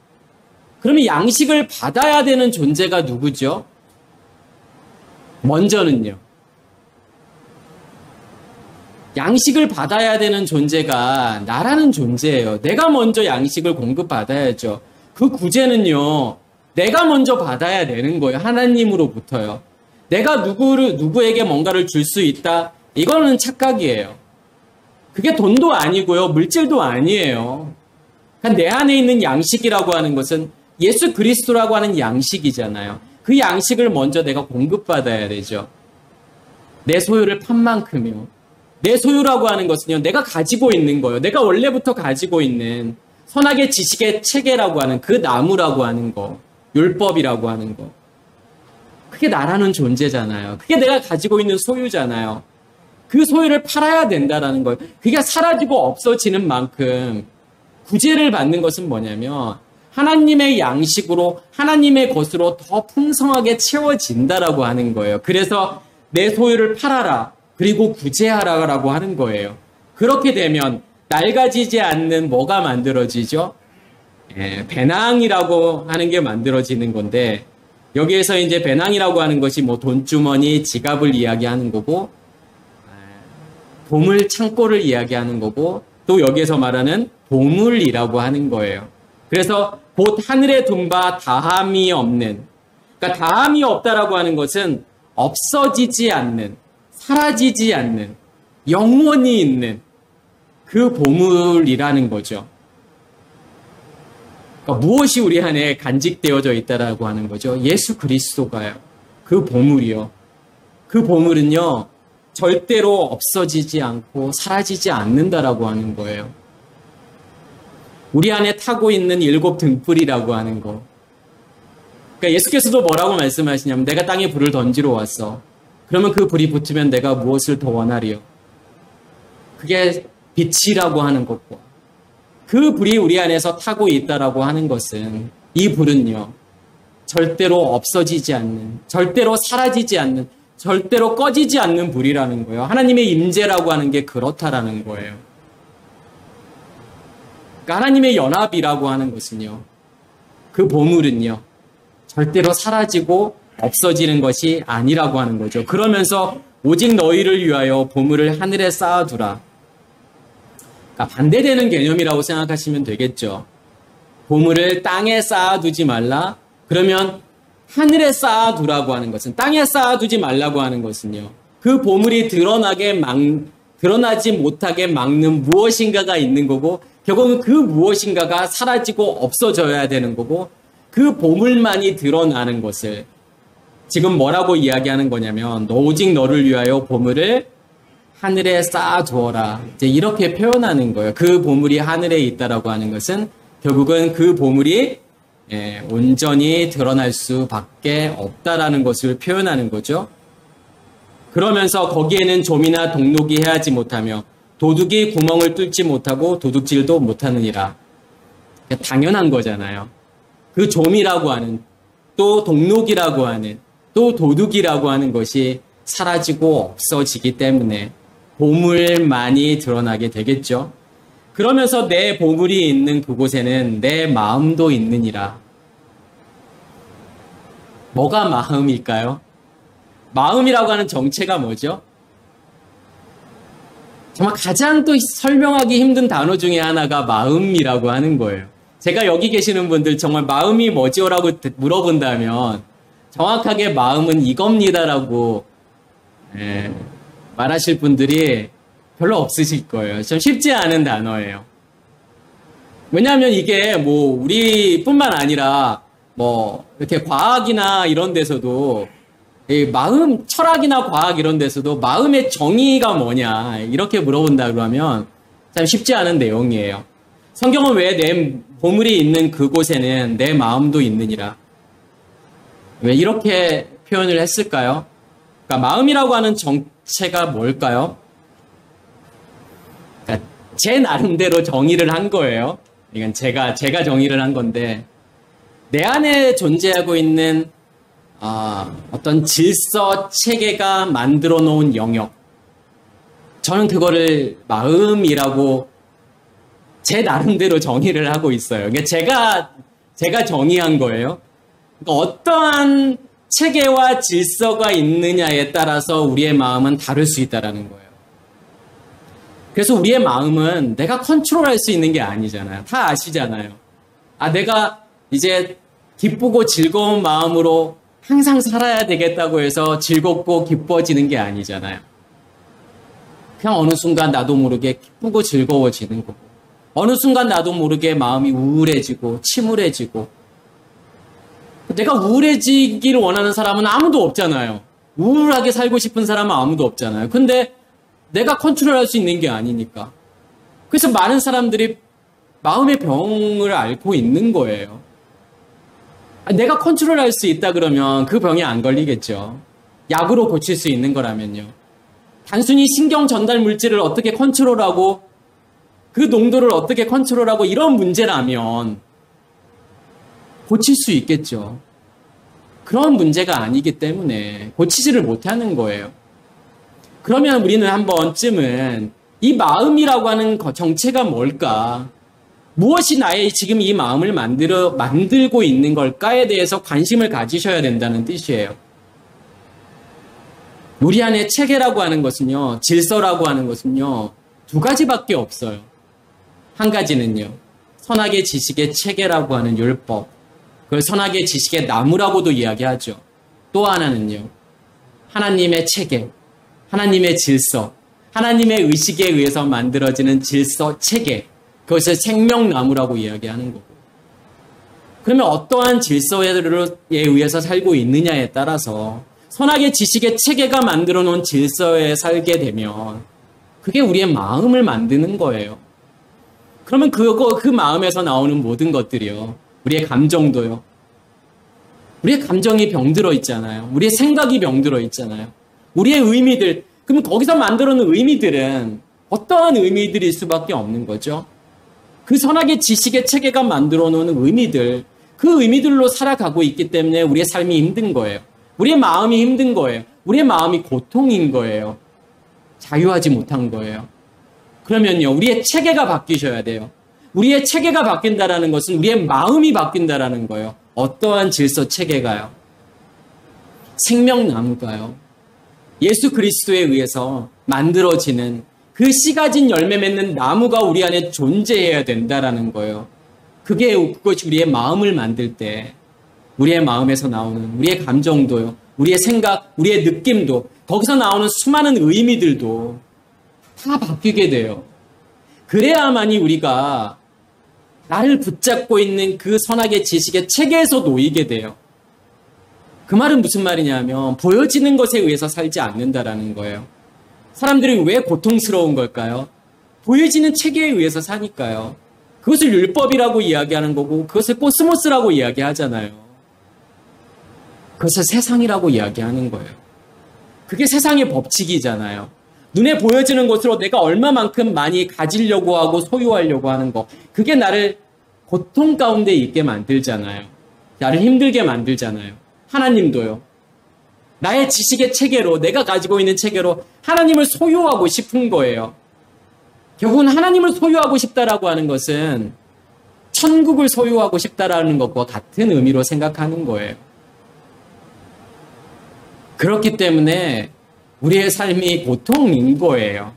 그러면 양식을 받아야 되는 존재가 누구죠? 먼저는요. 양식을 받아야 되는 존재가 나라는 존재예요. 내가 먼저 양식을 공급받아야죠. 그 구제는요, 내가 먼저 받아야 되는 거예요. 하나님으로부터요. 내가 누구에게 뭔가를 줄 수 있다? 이거는 착각이에요. 그게 돈도 아니고요. 물질도 아니에요. 그러니까 내 안에 있는 양식이라고 하는 것은 예수 그리스도라고 하는 양식이잖아요. 그 양식을 먼저 내가 공급받아야 되죠. 내 소유를 판 만큼이요. 내 소유라고 하는 것은요, 내가 가지고 있는 거예요. 내가 원래부터 가지고 있는 선악의 지식의 체계라고 하는 그 나무라고 하는 거, 율법이라고 하는 거. 그게 나라는 존재잖아요. 그게 내가 가지고 있는 소유잖아요. 그 소유를 팔아야 된다라는 거예요. 그게 사라지고 없어지는 만큼 구제를 받는 것은 뭐냐면 하나님의 양식으로, 하나님의 것으로 더 풍성하게 채워진다라고 하는 거예요. 그래서 내 소유를 팔아라. 그리고 구제하라고 하는 거예요. 그렇게 되면 낡아지지 않는 뭐가 만들어지죠? 배낭이라고 하는 게 만들어지는 건데, 여기에서 이제 배낭이라고 하는 것이 뭐 돈주머니, 지갑을 이야기하는 거고, 보물 창고를 이야기하는 거고, 또 여기에서 말하는 보물이라고 하는 거예요. 그래서 곧 하늘에 둔 바 다함이 없는, 그러니까 다함이 없다라고 하는 것은 없어지지 않는, 사라지지 않는, 영원히 있는 그 보물이라는 거죠. 그러니까 무엇이 우리 안에 간직되어져 있다라고 하는 거죠. 예수 그리스도가요. 그 보물이요. 그 보물은요, 절대로 없어지지 않고 사라지지 않는다라고 하는 거예요. 우리 안에 타고 있는 7 등불이라고 하는 거. 그러니까 예수께서도 뭐라고 말씀하시냐면, 내가 땅에 불을 던지러 왔어. 그러면 그 불이 붙으면 내가 무엇을 더 원하리요? 그게 빛이라고 하는 것과 그 불이 우리 안에서 타고 있다라고 하는 것은, 이 불은요, 절대로 없어지지 않는, 절대로 사라지지 않는, 절대로 꺼지지 않는 불이라는 거예요. 하나님의 임재라고 하는 게 그렇다라는 거예요. 그러니까 하나님의 연합이라고 하는 것은요, 그 보물은요, 절대로 사라지고 없어지는 것이 아니라고 하는 거죠. 그러면서 오직 너희를 위하여 보물을 하늘에 쌓아두라. 그러니까 반대되는 개념이라고 생각하시면 되겠죠. 보물을 땅에 쌓아두지 말라. 그러면 하늘에 쌓아두라고 하는 것은, 땅에 쌓아두지 말라고 하는 것은요, 그 보물이 드러나지 못하게 막는 무엇인가가 있는 거고, 결국은 그 무엇인가가 사라지고 없어져야 되는 거고, 그 보물만이 드러나는 것을 지금 뭐라고 이야기하는 거냐면, 오직 너를 위하여 보물을 하늘에 쌓아두어라. 이제 이렇게 표현하는 거예요. 그 보물이 하늘에 있다라고 하는 것은 결국은 그 보물이 온전히 드러날 수밖에 없다라는 것을 표현하는 거죠. 그러면서 거기에는 좀이나 동록이 해하지 못하며 도둑이 구멍을 뚫지 못하고 도둑질도 못하느니라. 당연한 거잖아요. 그 좀이라고 하는, 또 동록이라고 하는, 또 도둑이라고 하는 것이 사라지고 없어지기 때문에 보물만이 드러나게 되겠죠. 그러면서 내 보물이 있는 그곳에는 내 마음도 있느니라. 뭐가 마음일까요? 마음이라고 하는 정체가 뭐죠? 정말 가장 또 설명하기 힘든 단어 중에 하나가 마음이라고 하는 거예요. 제가 여기 계시는 분들 정말 마음이 뭐지요라고 물어본다면 정확하게 마음은 이겁니다라고 말하실 분들이 별로 없으실 거예요. 좀 쉽지 않은 단어예요. 왜냐하면 이게 뭐 우리뿐만 아니라 뭐 이렇게 과학이나 이런 데서도, 마음, 철학이나 과학 이런 데서도 마음의 정의가 뭐냐 이렇게 물어본다 그러면 참 쉽지 않은 내용이에요. 성경은 왜 내 보물이 있는 그곳에는 내 마음도 있느니라, 왜 이렇게 표현을 했을까요? 그러니까 마음이라고 하는 정체가 뭘까요? 그러니까 제 나름대로 정의를 한 거예요. 이건 제가 정의를 한 건데, 내 안에 존재하고 있는 어떤 질서 체계가 만들어 놓은 영역, 저는 그거를 마음이라고 제 나름대로 정의를 하고 있어요. 그러니까 제가 정의한 거예요. 그러니까 어떠한 체계와 질서가 있느냐에 따라서 우리의 마음은 다를 수 있다는 거예요. 그래서 우리의 마음은 내가 컨트롤할 수 있는 게 아니잖아요. 다 아시잖아요. 내가 이제 기쁘고 즐거운 마음으로 항상 살아야 되겠다고 해서 즐겁고 기뻐지는 게 아니잖아요. 그냥 어느 순간 나도 모르게 기쁘고 즐거워지는 거고, 어느 순간 나도 모르게 마음이 우울해지고 침울해지고. 내가 우울해지기를 원하는 사람은 아무도 없잖아요. 우울하게 살고 싶은 사람은 아무도 없잖아요. 근데 내가 컨트롤할 수 있는 게 아니니까. 그래서 많은 사람들이 마음의 병을 앓고 있는 거예요. 내가 컨트롤할 수 있다 그러면 그 병에 안 걸리겠죠. 약으로 고칠 수 있는 거라면요. 단순히 신경 전달 물질을 어떻게 컨트롤하고 그 농도를 어떻게 컨트롤하고 이런 문제라면 고칠 수 있겠죠. 그런 문제가 아니기 때문에 고치지를 못하는 거예요. 그러면 우리는 한 번쯤은 이 마음이라고 하는 정체가 뭘까? 무엇이 나의 지금 이 마음을 만들고 있는 걸까에 대해서 관심을 가지셔야 된다는 뜻이에요. 우리 안에 체계라고 하는 것은요, 질서라고 하는 것은요, 두 가지밖에 없어요. 한 가지는요, 선악의 지식의 체계라고 하는 율법, 그걸 선악의 지식의 나무라고도 이야기하죠. 또 하나는요, 하나님의 체계, 하나님의 질서, 하나님의 의식에 의해서 만들어지는 질서, 체계, 그것을 생명나무라고 이야기하는 거고. 그러면 어떠한 질서에 의해서 살고 있느냐에 따라서 선악의 지식의 체계가 만들어 놓은 질서에 살게 되면 그게 우리의 마음을 만드는 거예요. 그러면 그 마음에서 나오는 모든 것들이요. 우리의 감정도요. 우리의 감정이 병들어 있잖아요. 우리의 생각이 병들어 있잖아요. 우리의 의미들, 그럼 거기서 만들어 놓은 의미들은 어떠한 의미들일 수밖에 없는 거죠. 그 선악의 지식의 체계가 만들어 놓은 의미들, 그 의미들로 살아가고 있기 때문에 우리의 삶이 힘든 거예요. 우리의 마음이 힘든 거예요. 우리의 마음이 고통인 거예요. 자유하지 못한 거예요. 그러면요, 우리의 체계가 바뀌셔야 돼요. 우리의 체계가 바뀐다라는 것은 우리의 마음이 바뀐다라는 거예요. 어떠한 질서 체계가요? 생명나무가요. 예수 그리스도에 의해서 만들어지는 그 씨 가진 열매 맺는 나무가 우리 안에 존재해야 된다라는 거예요. 그것이 우리의 마음을 만들 때 우리의 마음에서 나오는 우리의 감정도요, 우리의 생각, 우리의 느낌도, 거기서 나오는 수많은 의미들도 다 바뀌게 돼요. 그래야만이 우리가 나를 붙잡고 있는 그 선악의 지식의 체계에서 놓이게 돼요. 그 말은 무슨 말이냐면 보여지는 것에 의해서 살지 않는다라는 거예요. 사람들이 왜 고통스러운 걸까요? 보여지는 체계에 의해서 사니까요. 그것을 율법이라고 이야기하는 거고 그것을 코스모스라고 이야기하잖아요. 그것을 세상이라고 이야기하는 거예요. 그게 세상의 법칙이잖아요. 눈에 보여지는 것으로 내가 얼마만큼 많이 가지려고 하고 소유하려고 하는 거, 그게 나를 고통 가운데 있게 만들잖아요. 나를 힘들게 만들잖아요. 하나님도요. 나의 지식의 체계로, 내가 가지고 있는 체계로 하나님을 소유하고 싶은 거예요. 결국은 하나님을 소유하고 싶다라고 하는 것은 천국을 소유하고 싶다라는 것과 같은 의미로 생각하는 거예요. 그렇기 때문에 우리의 삶이 고통인 거예요.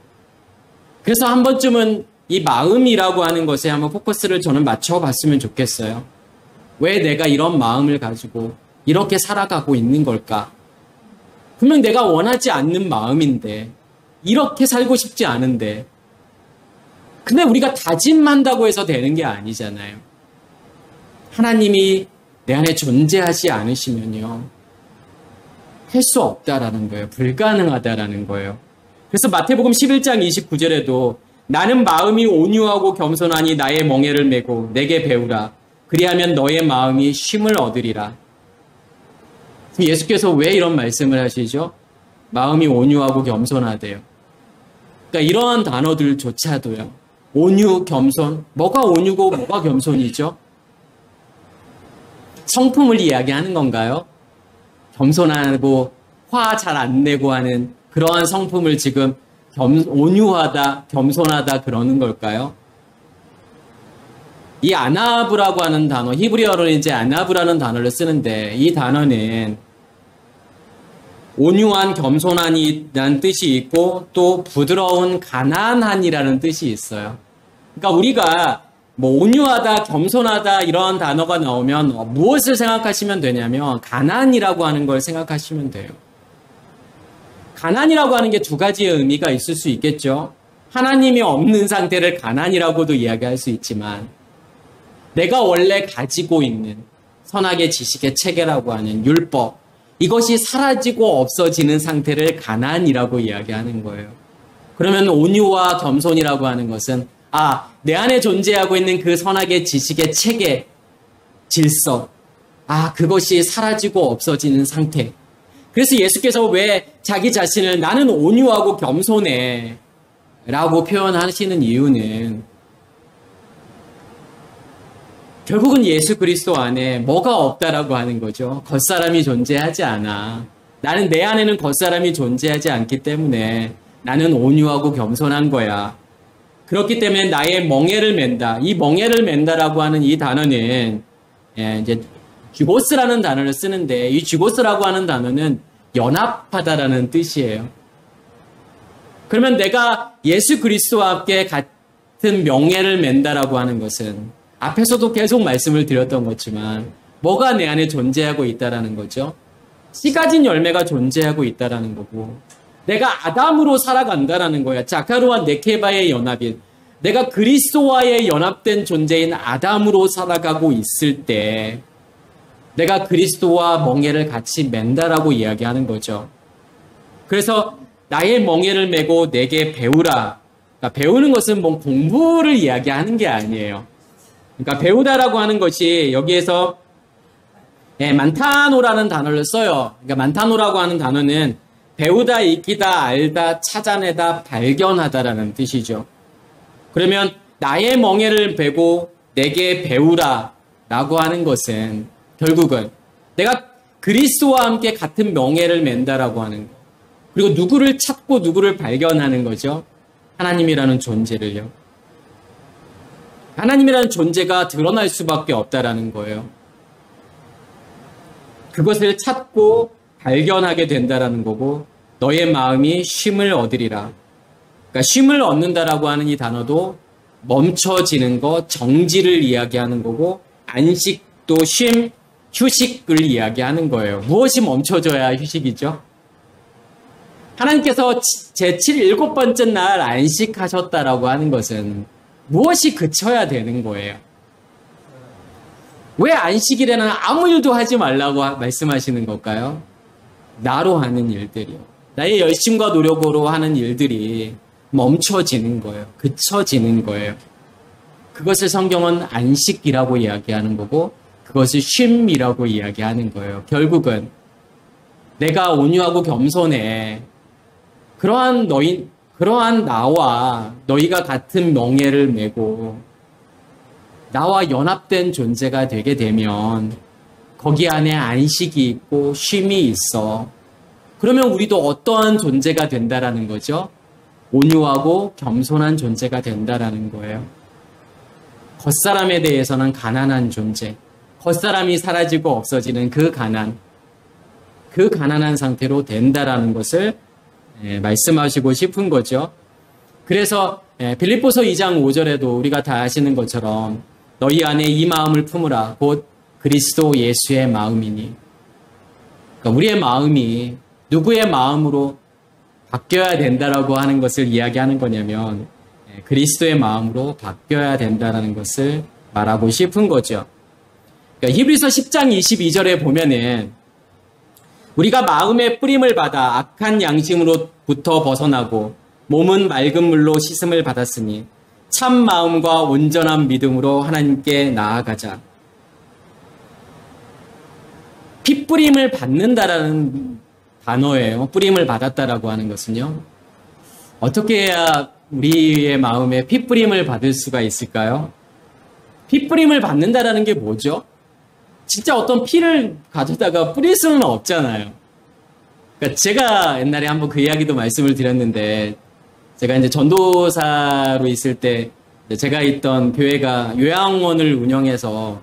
그래서 한 번쯤은 이 마음이라고 하는 것에 한번 포커스를 저는 맞춰봤으면 좋겠어요. 왜 내가 이런 마음을 가지고 이렇게 살아가고 있는 걸까? 분명 내가 원하지 않는 마음인데, 이렇게 살고 싶지 않은데, 근데 우리가 다짐한다고 해서 되는 게 아니잖아요. 하나님이 내 안에 존재하지 않으시면요, 할 수 없다라는 거예요. 불가능하다라는 거예요. 그래서 마태복음 11장 29절에도 나는 마음이 온유하고 겸손하니 나의 멍에를 메고 내게 배우라. 그리하면 너의 마음이 쉼을 얻으리라. 예수께서 왜 이런 말씀을 하시죠? 마음이 온유하고 겸손하대요. 그러니까 이러한 단어들조차도요. 온유, 겸손. 뭐가 온유고 뭐가 겸손이죠? 성품을 이야기하는 건가요? 겸손하고 화 잘 안 내고 하는 그러한 성품을 지금 온유하다, 겸손하다 그러는 걸까요? 이 아나브라고 하는 단어, 히브리어로는 이제 아나브라는 단어를 쓰는데 이 단어는 온유한, 겸손한이라는 뜻이 있고 또 부드러운, 가난한이라는 뜻이 있어요. 그러니까 우리가 뭐 온유하다, 겸손하다 이런 단어가 나오면 무엇을 생각하시면 되냐면 가난이라고 하는 걸 생각하시면 돼요. 가난이라고 하는 게 두 가지의 의미가 있을 수 있겠죠. 하나님이 없는 상태를 가난이라고도 이야기할 수 있지만 내가 원래 가지고 있는 선악의 지식의 체계라고 하는 율법, 이것이 사라지고 없어지는 상태를 가난이라고 이야기하는 거예요. 그러면 온유와 겸손이라고 하는 것은 내 안에 존재하고 있는 그 선악의 지식의 체계, 질서, 그것이 사라지고 없어지는 상태. 그래서 예수께서 왜 자기 자신을 나는 온유하고 겸손해 라고 표현하시는 이유는 결국은 예수 그리스도 안에 뭐가 없다라고 하는 거죠. 겉사람이 존재하지 않아. 나는 내 안에는 겉사람이 존재하지 않기 때문에 나는 온유하고 겸손한 거야. 그렇기 때문에 나의 멍에를 맨다. 이 멍에를 맨다라고 하는 이 단어는 이제 쥐고스라는 단어를 쓰는데 이 쥐고스라고 하는 단어는 연합하다라는 뜻이에요. 그러면 내가 예수 그리스도와 함께 같은 명예를 맨다라고 하는 것은 앞에서도 계속 말씀을 드렸던 것지만 뭐가 내 안에 존재하고 있다라는 거죠. 씨 가진 열매가 존재하고 있다라는 거고 내가 아담으로 살아간다라는 거야. 자카르와 네케바의 연합인 내가 그리스도와의 연합된 존재인 아담으로 살아가고 있을 때 내가 그리스도와 멍에를 같이 맨다라고 이야기하는 거죠. 그래서 나의 멍에를 메고 내게 배우라. 그러니까 배우는 것은 뭐 공부를 이야기하는 게 아니에요. 그러니까 배우다라고 하는 것이 여기에서 만타노라는 단어를 써요. 그러니까 만타노라고 하는 단어는 배우다, 익히다, 알다, 찾아내다, 발견하다라는 뜻이죠. 그러면 나의 멍에를 베고 내게 배우라 라고 하는 것은 결국은 내가 그리스도와 함께 같은 명예를 맨다라고 하는 거. 그리고 누구를 찾고 누구를 발견하는 거죠. 하나님이라는 존재를요. 하나님이라는 존재가 드러날 수밖에 없다라는 거예요. 그것을 찾고 발견하게 된다라는 거고 너의 마음이 쉼을 얻으리라. 그러니까 쉼을 얻는다라고 하는 이 단어도 멈춰지는 것, 정지를 이야기하는 거고 안식도 쉼, 휴식을 이야기하는 거예요. 무엇이 멈춰져야 휴식이죠? 하나님께서 제7, 7번째 날 안식하셨다라고 하는 것은 무엇이 그쳐야 되는 거예요? 왜 안식일에는 아무 일도 하지 말라고 말씀하시는 걸까요? 나로 하는 일들이요. 나의 열심과 노력으로 하는 일들이 멈춰지는 거예요. 그쳐지는 거예요. 그것을 성경은 안식이라고 이야기하는 거고 그것을 쉼이라고 이야기하는 거예요. 결국은 내가 온유하고 겸손해. 그러한 나와 너희가 같은 명예를 메고 나와 연합된 존재가 되게 되면 거기 안에 안식이 있고 쉼이 있어. 그러면 우리도 어떠한 존재가 된다라는 거죠? 온유하고 겸손한 존재가 된다라는 거예요. 겉사람에 대해서는 가난한 존재. 겉사람이 사라지고 없어지는 그 가난한 상태로 된다라는 것을 말씀하시고 싶은 거죠. 그래서 빌립보서 2장 5절에도 우리가 다 아시는 것처럼 너희 안에 이 마음을 품으라 곧 그리스도 예수의 마음이니. 그러니까 우리의 마음이 누구의 마음으로 바뀌어야 된다라고 하는 것을 이야기하는 거냐면 그리스도의 마음으로 바뀌어야 된다라는 것을 말하고 싶은 거죠. 그러니까 히브리서 10장 22절에 보면은 우리가 마음의 뿌림을 받아 악한 양심으로부터 벗어나고 몸은 맑은 물로 씻음을 받았으니 참 마음과 온전한 믿음으로 하나님께 나아가자. 핏뿌림을 받는다라는 단어예요. 뿌림을 받았다라고 하는 것은요. 어떻게 해야 우리의 마음에 핏뿌림을 받을 수가 있을까요? 핏뿌림을 받는다라는 게 뭐죠? 진짜 어떤 피를 가져다가 뿌릴 수는 없잖아요. 그러니까 제가 옛날에 한번 그 이야기도 말씀을 드렸는데, 제가 이제 전도사로 있을 때, 제가 있던 교회가 요양원을 운영해서,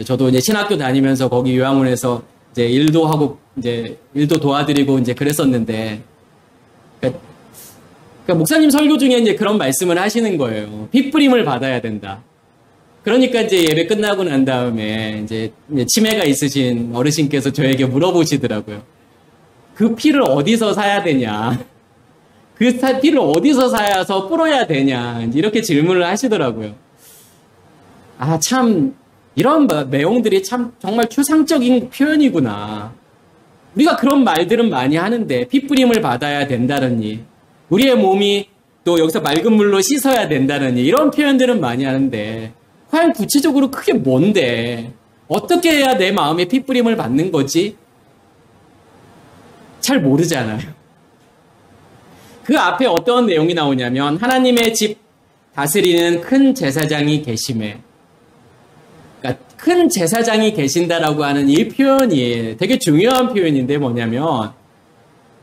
저도 이제 신학교 다니면서 거기 요양원에서 이제 일도 하고, 이제 일도 도와드리고 이제 그랬었는데, 그러니까 목사님 설교 중에 이제 그런 말씀을 하시는 거예요. 핏뿌림을 받아야 된다. 그러니까 이제 예배 끝나고 난 다음에 이제 치매가 있으신 어르신께서 저에게 물어보시더라고요. 그 피를 어디서 사야 되냐? 그 피를 어디서 사야서 뿌려야 되냐? 이렇게 질문을 하시더라고요. 아, 참, 이런 내용들이 참 정말 추상적인 표현이구나. 우리가 그런 말들은 많이 하는데, 핏뿌림을 받아야 된다느니, 우리의 몸이 또 여기서 맑은 물로 씻어야 된다느니, 이런 표현들은 많이 하는데, 과연 구체적으로 그게 뭔데? 어떻게 해야 내 마음에 핏뿌림을 받는 거지? 잘 모르잖아요. 그 앞에 어떤 내용이 나오냐면 하나님의 집 다스리는 큰 제사장이 계심에, 그러니까 큰 제사장이 계신다라고 하는 이 표현이 되게 중요한 표현인데 뭐냐면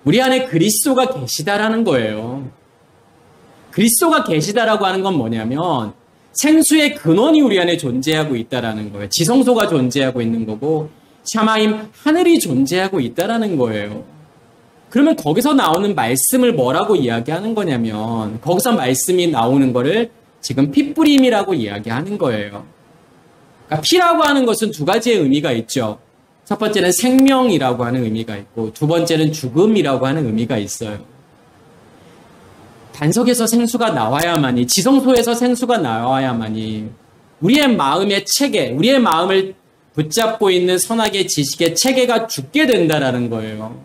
우리 안에 그리스도가 계시다라는 거예요. 그리스도가 계시다라고 하는 건 뭐냐면 생수의 근원이 우리 안에 존재하고 있다라는 거예요. 지성소가 존재하고 있는 거고 샤마임 하늘이 존재하고 있다라는 거예요. 그러면 거기서 나오는 말씀을 뭐라고 이야기하는 거냐면 거기서 말씀이 나오는 거를 지금 핏뿌림이라고 이야기하는 거예요. 그러니까 피라고 하는 것은 두 가지의 의미가 있죠. 첫 번째는 생명이라고 하는 의미가 있고 두 번째는 죽음이라고 하는 의미가 있어요. 반석에서 생수가 나와야만이, 지성소에서 생수가 나와야만이 우리의 마음의 체계, 우리의 마음을 붙잡고 있는 선악의 지식의 체계가 죽게 된다라는 거예요.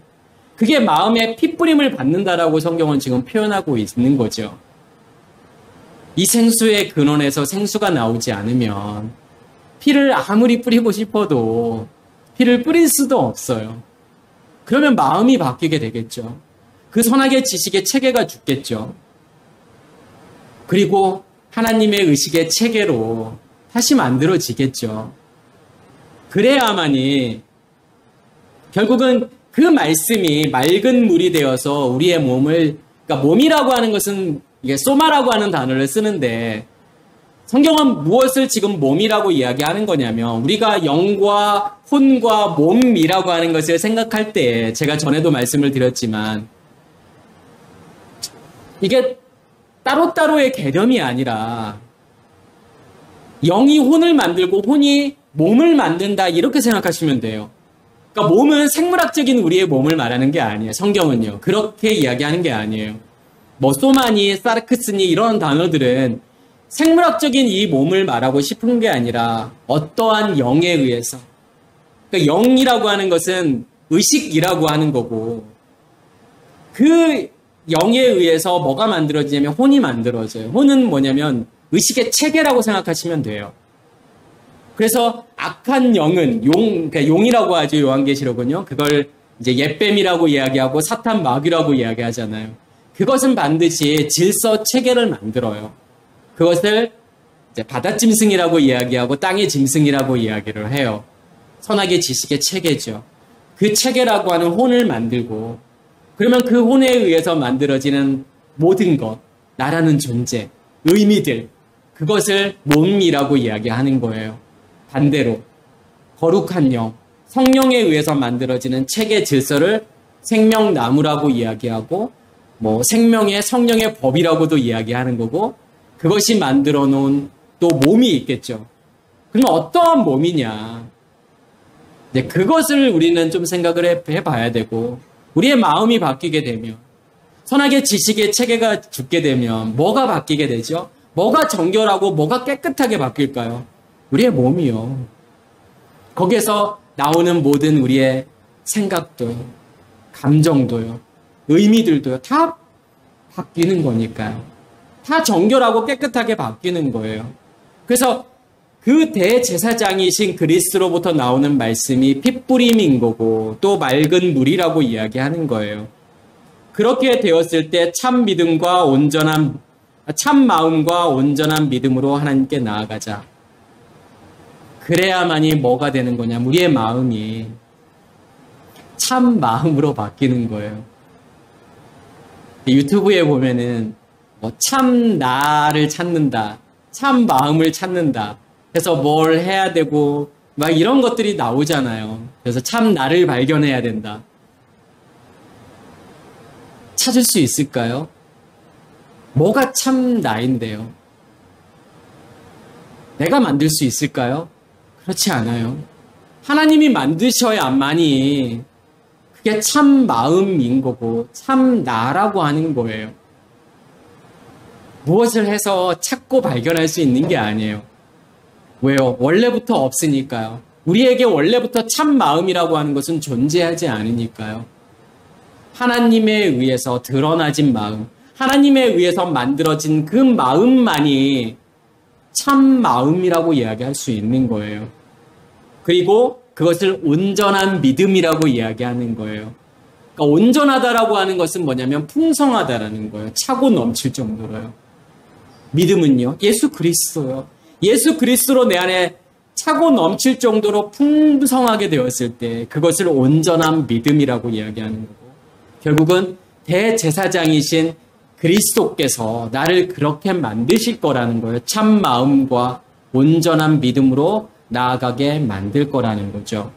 그게 마음의 핏뿌림을 받는다라고 성경은 지금 표현하고 있는 거죠. 이 생수의 근원에서 생수가 나오지 않으면 피를 아무리 뿌리고 싶어도 피를 뿌릴 수도 없어요. 그러면 마음이 바뀌게 되겠죠. 그 선악의 지식의 체계가 죽겠죠. 그리고 하나님의 의식의 체계로 다시 만들어지겠죠. 그래야만이 결국은 그 말씀이 맑은 물이 되어서 우리의 몸을, 그러니까 몸이라고 하는 것은 이게 소마라고 하는 단어를 쓰는데 성경은 무엇을 지금 몸이라고 이야기하는 거냐면 우리가 영과 혼과 몸이라고 하는 것을 생각할 때 제가 전에도 말씀을 드렸지만 이게 따로따로의 개념이 아니라 영이 혼을 만들고 혼이 몸을 만든다 이렇게 생각하시면 돼요. 그러니까 몸은 생물학적인 우리의 몸을 말하는 게 아니에요. 성경은요. 그렇게 이야기하는 게 아니에요. 뭐 소마니, 사르크스니 이런 단어들은 생물학적인 이 몸을 말하고 싶은 게 아니라 어떠한 영에 의해서, 그러니까 영이라고 하는 것은 의식이라고 하는 거고 그 영에 의해서 뭐가 만들어지냐면 혼이 만들어져요. 혼은 뭐냐면 의식의 체계라고 생각하시면 돼요. 그래서 악한 영은 그러니까 용이라고 하죠. 요한계시록은요. 그걸 이제 옛뱀이라고 이야기하고 사탄 마귀라고 이야기하잖아요. 그것은 반드시 질서 체계를 만들어요. 그것을 이제 바닷짐승이라고 이야기하고 땅의 짐승이라고 이야기를 해요. 선악의 지식의 체계죠. 그 체계라고 하는 혼을 만들고 그러면 그 혼에 의해서 만들어지는 모든 것, 나라는 존재, 의미들, 그것을 몸이라고 이야기하는 거예요. 반대로 거룩한 영, 성령에 의해서 만들어지는 체계 질서를 생명나무라고 이야기하고 뭐 생명의 성령의 법이라고도 이야기하는 거고 그것이 만들어 놓은 또 몸이 있겠죠. 그러면 어떠한 몸이냐? 이제 그것을 우리는 좀 생각을 해봐야 되고 우리의 마음이 바뀌게 되면 선악의 지식의 체계가 죽게 되면 뭐가 바뀌게 되죠? 뭐가 정결하고 뭐가 깨끗하게 바뀔까요? 우리의 몸이요. 거기에서 나오는 모든 우리의 생각도요, 감정도요, 의미들도요, 다 바뀌는 거니까요. 다 정결하고 깨끗하게 바뀌는 거예요. 그래서 그 대제사장이신 그리스도로부터 나오는 말씀이 핏뿌림인 거고 또 맑은 물이라고 이야기하는 거예요. 그렇게 되었을 때 참 마음과 온전한 믿음으로 하나님께 나아가자. 그래야만이 뭐가 되는 거냐? 우리의 마음이 참 마음으로 바뀌는 거예요. 유튜브에 보면은 뭐 참 나를 찾는다, 참 마음을 찾는다. 그래서 뭘 해야 되고 막 이런 것들이 나오잖아요. 그래서 참 나를 발견해야 된다. 찾을 수 있을까요? 뭐가 참 나인데요? 내가 만들 수 있을까요? 그렇지 않아요. 하나님이 만드셔야만이 그게 참 마음인 거고 참 나라고 하는 거예요. 무엇을 해서 찾고 발견할 수 있는 게 아니에요. 왜요? 원래부터 없으니까요. 우리에게 원래부터 참 마음이라고 하는 것은 존재하지 않으니까요. 하나님에 의해서 드러나진 마음, 하나님에 의해서 만들어진 그 마음만이 참 마음이라고 이야기할 수 있는 거예요. 그리고 그것을 온전한 믿음이라고 이야기하는 거예요. 그러니까 온전하다라고 하는 것은 뭐냐면 풍성하다라는 거예요. 차고 넘칠 정도로요. 믿음은요, 예수 그리스도요. 예수 그리스도로 내 안에 차고 넘칠 정도로 풍성하게 되었을 때 그것을 온전한 믿음이라고 이야기하는 거고 결국은 대제사장이신 그리스도께서 나를 그렇게 만드실 거라는 거예요. 참 마음과 온전한 믿음으로 나아가게 만들 거라는 거죠.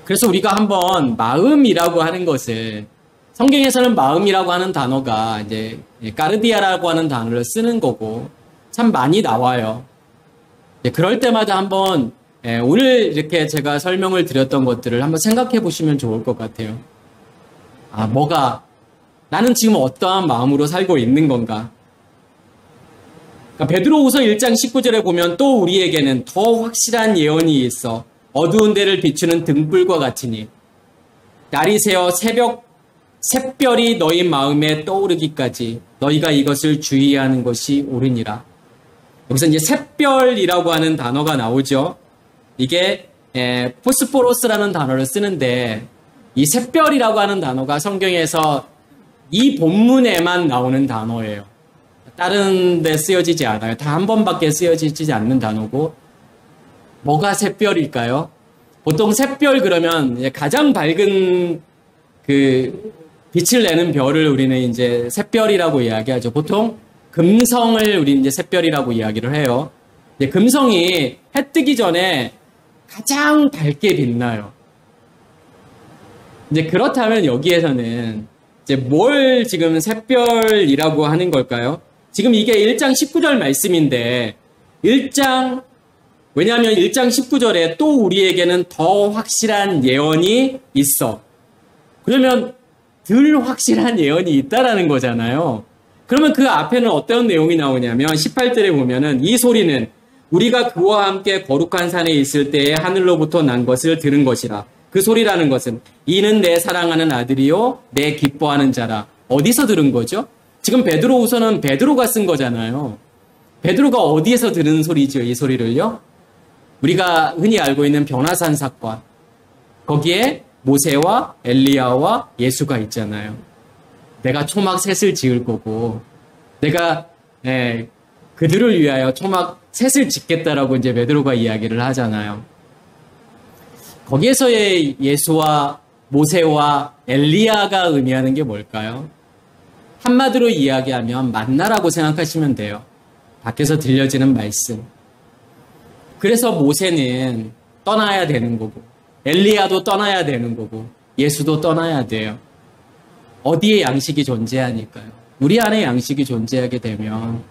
그래서 우리가 한번 마음이라고 하는 것을, 성경에서는 마음이라고 하는 단어가 이제 까르디아라고 하는 단어를 쓰는 거고 참 많이 나와요. 그럴 때마다 한번 오늘 이렇게 제가 설명을 드렸던 것들을 한번 생각해 보시면 좋을 것 같아요. 나는 지금 어떠한 마음으로 살고 있는 건가? 그러니까 베드로후서 1장 19절에 보면 또 우리에게는 더 확실한 예언이 있어 어두운 데를 비추는 등불과 같으니 날이 새어 샛별이 너희 마음에 떠오르기까지 너희가 이것을 주의하는 것이 옳으니라. 여기서 이제 샛별이라고 하는 단어가 나오죠. 이게 포스포로스라는 단어를 쓰는데 이 샛별이라고 하는 단어가 성경에서 이 본문에만 나오는 단어예요. 다른 데 쓰여지지 않아요. 다 한 번밖에 쓰여지지 않는 단어고, 뭐가 샛별일까요? 보통 샛별 그러면 가장 밝은 그 빛을 내는 별을 우리는 이제 샛별이라고 이야기하죠. 보통 금성을 우리 이제 샛별이라고 이야기를 해요. 금성이 해 뜨기 전에 가장 밝게 빛나요. 이제 그렇다면 여기에서는 이제 뭘 지금 샛별이라고 하는 걸까요? 지금 이게 1장 19절 말씀인데 왜냐하면 1장 19절에 또 우리에게는 더 확실한 예언이 있어. 그러면 덜 확실한 예언이 있다라는 거잖아요. 그러면 그 앞에는 어떤 내용이 나오냐면 18절에 보면은 이 소리는 우리가 그와 함께 거룩한 산에 있을 때에 하늘로부터 난 것을 들은 것이라. 그 소리라는 것은 이는 내 사랑하는 아들이요 내 기뻐하는 자라. 어디서 들은 거죠? 지금 베드로후서는 베드로가 쓴 거잖아요. 베드로가 어디에서 들은 소리죠? 이 소리를요? 우리가 흔히 알고 있는 변화산 사건. 거기에 모세와 엘리야와 예수가 있잖아요. 내가 초막 셋을 지을 거고 내가 그들을 위하여 초막 셋을 짓겠다라고 이제 베드로가 이야기를 하잖아요. 거기에서의 예수와 모세와 엘리야가 의미하는 게 뭘까요? 한마디로 이야기하면 만나라고 생각하시면 돼요. 밖에서 들려지는 말씀. 그래서 모세는 떠나야 되는 거고 엘리야도 떠나야 되는 거고 예수도 떠나야 돼요. 어디에 양식이 존재하니까요. 우리 안에 양식이 존재하게 되면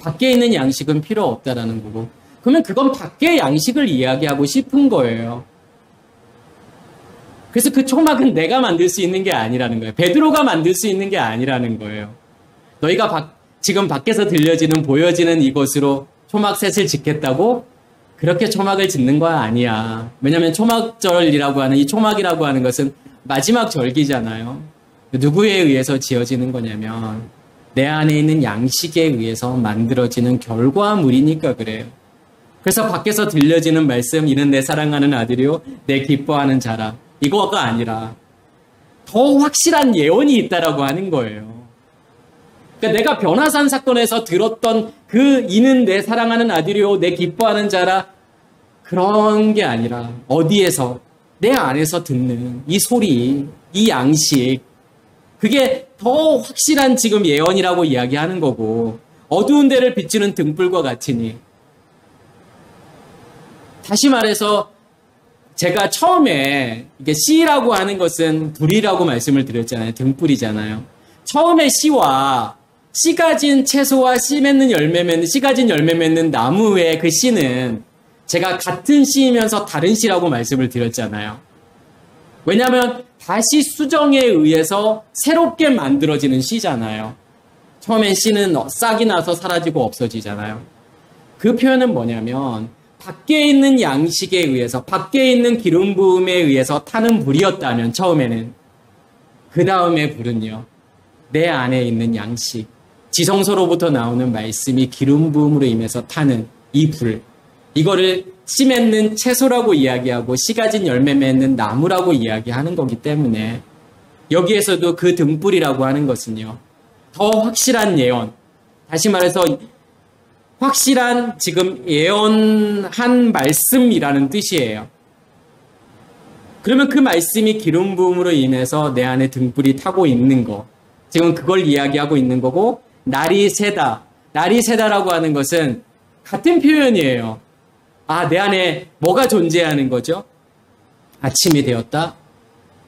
밖에 있는 양식은 필요 없다라는 거고, 그러면 그건 밖의 양식을 이야기하고 싶은 거예요. 그래서 그 초막은 내가 만들 수 있는 게 아니라는 거예요. 베드로가 만들 수 있는 게 아니라는 거예요. 너희가 지금 밖에서 들려지는 보여지는 이것으로 초막 셋을 짓겠다고 그렇게 초막을 짓는 거 아니야. 왜냐하면 초막절이라고 하는 이 초막이라고 하는 것은 마지막 절기잖아요. 누구에 의해서 지어지는 거냐면 내 안에 있는 양식에 의해서 만들어지는 결과물이니까 그래요. 그래서 밖에서 들려지는 말씀, 이는 내 사랑하는 아들이요 내 기뻐하는 자라, 이거가 아니라 더 확실한 예언이 있다라고 하는 거예요. 그러니까 내가 변화산 사건에서 들었던 그 이는 내 사랑하는 아들이요 내 기뻐하는 자라, 그런 게 아니라 어디에서 내 안에서 듣는 이 소리, 이 양식, 그게 더 확실한 지금 예언이라고 이야기하는 거고, 어두운 데를 비추는 등불과 같으니. 다시 말해서 제가 처음에 이게 씨라고 하는 것은 불이라고 말씀을 드렸잖아요. 등불이잖아요. 처음에 씨와 씨 가진 채소와 씨 가진 열매 맺는 나무의 그 씨는 제가 같은 씨이면서 다른 씨라고 말씀을 드렸잖아요. 왜냐하면 다시 수정에 의해서 새롭게 만들어지는 씨잖아요. 처음엔 씨는 싹이 나서 사라지고 없어지잖아요. 그 표현은 뭐냐면 밖에 있는 양식에 의해서, 밖에 있는 기름 부음에 의해서 타는 불이었다면 처음에는, 그 다음에 불은요, 내 안에 있는 양식, 지성소로부터 나오는 말씀이 기름 부음으로 임해서 타는 이 불, 이거를 씨 맺는 채소라고 이야기하고 씨 가진 열매 맺는 나무라고 이야기하는 거기 때문에 여기에서도 그 등불이라고 하는 것은요, 더 확실한 예언, 다시 말해서 확실한 지금 예언한 말씀이라는 뜻이에요. 그러면 그 말씀이 기름 부음으로 인해서 내 안에 등불이 타고 있는 거. 지금 그걸 이야기하고 있는 거고, 날이 새다. 날이 새다라고 하는 것은 같은 표현이에요. 아, 내 안에 뭐가 존재하는 거죠? 아침이 되었다.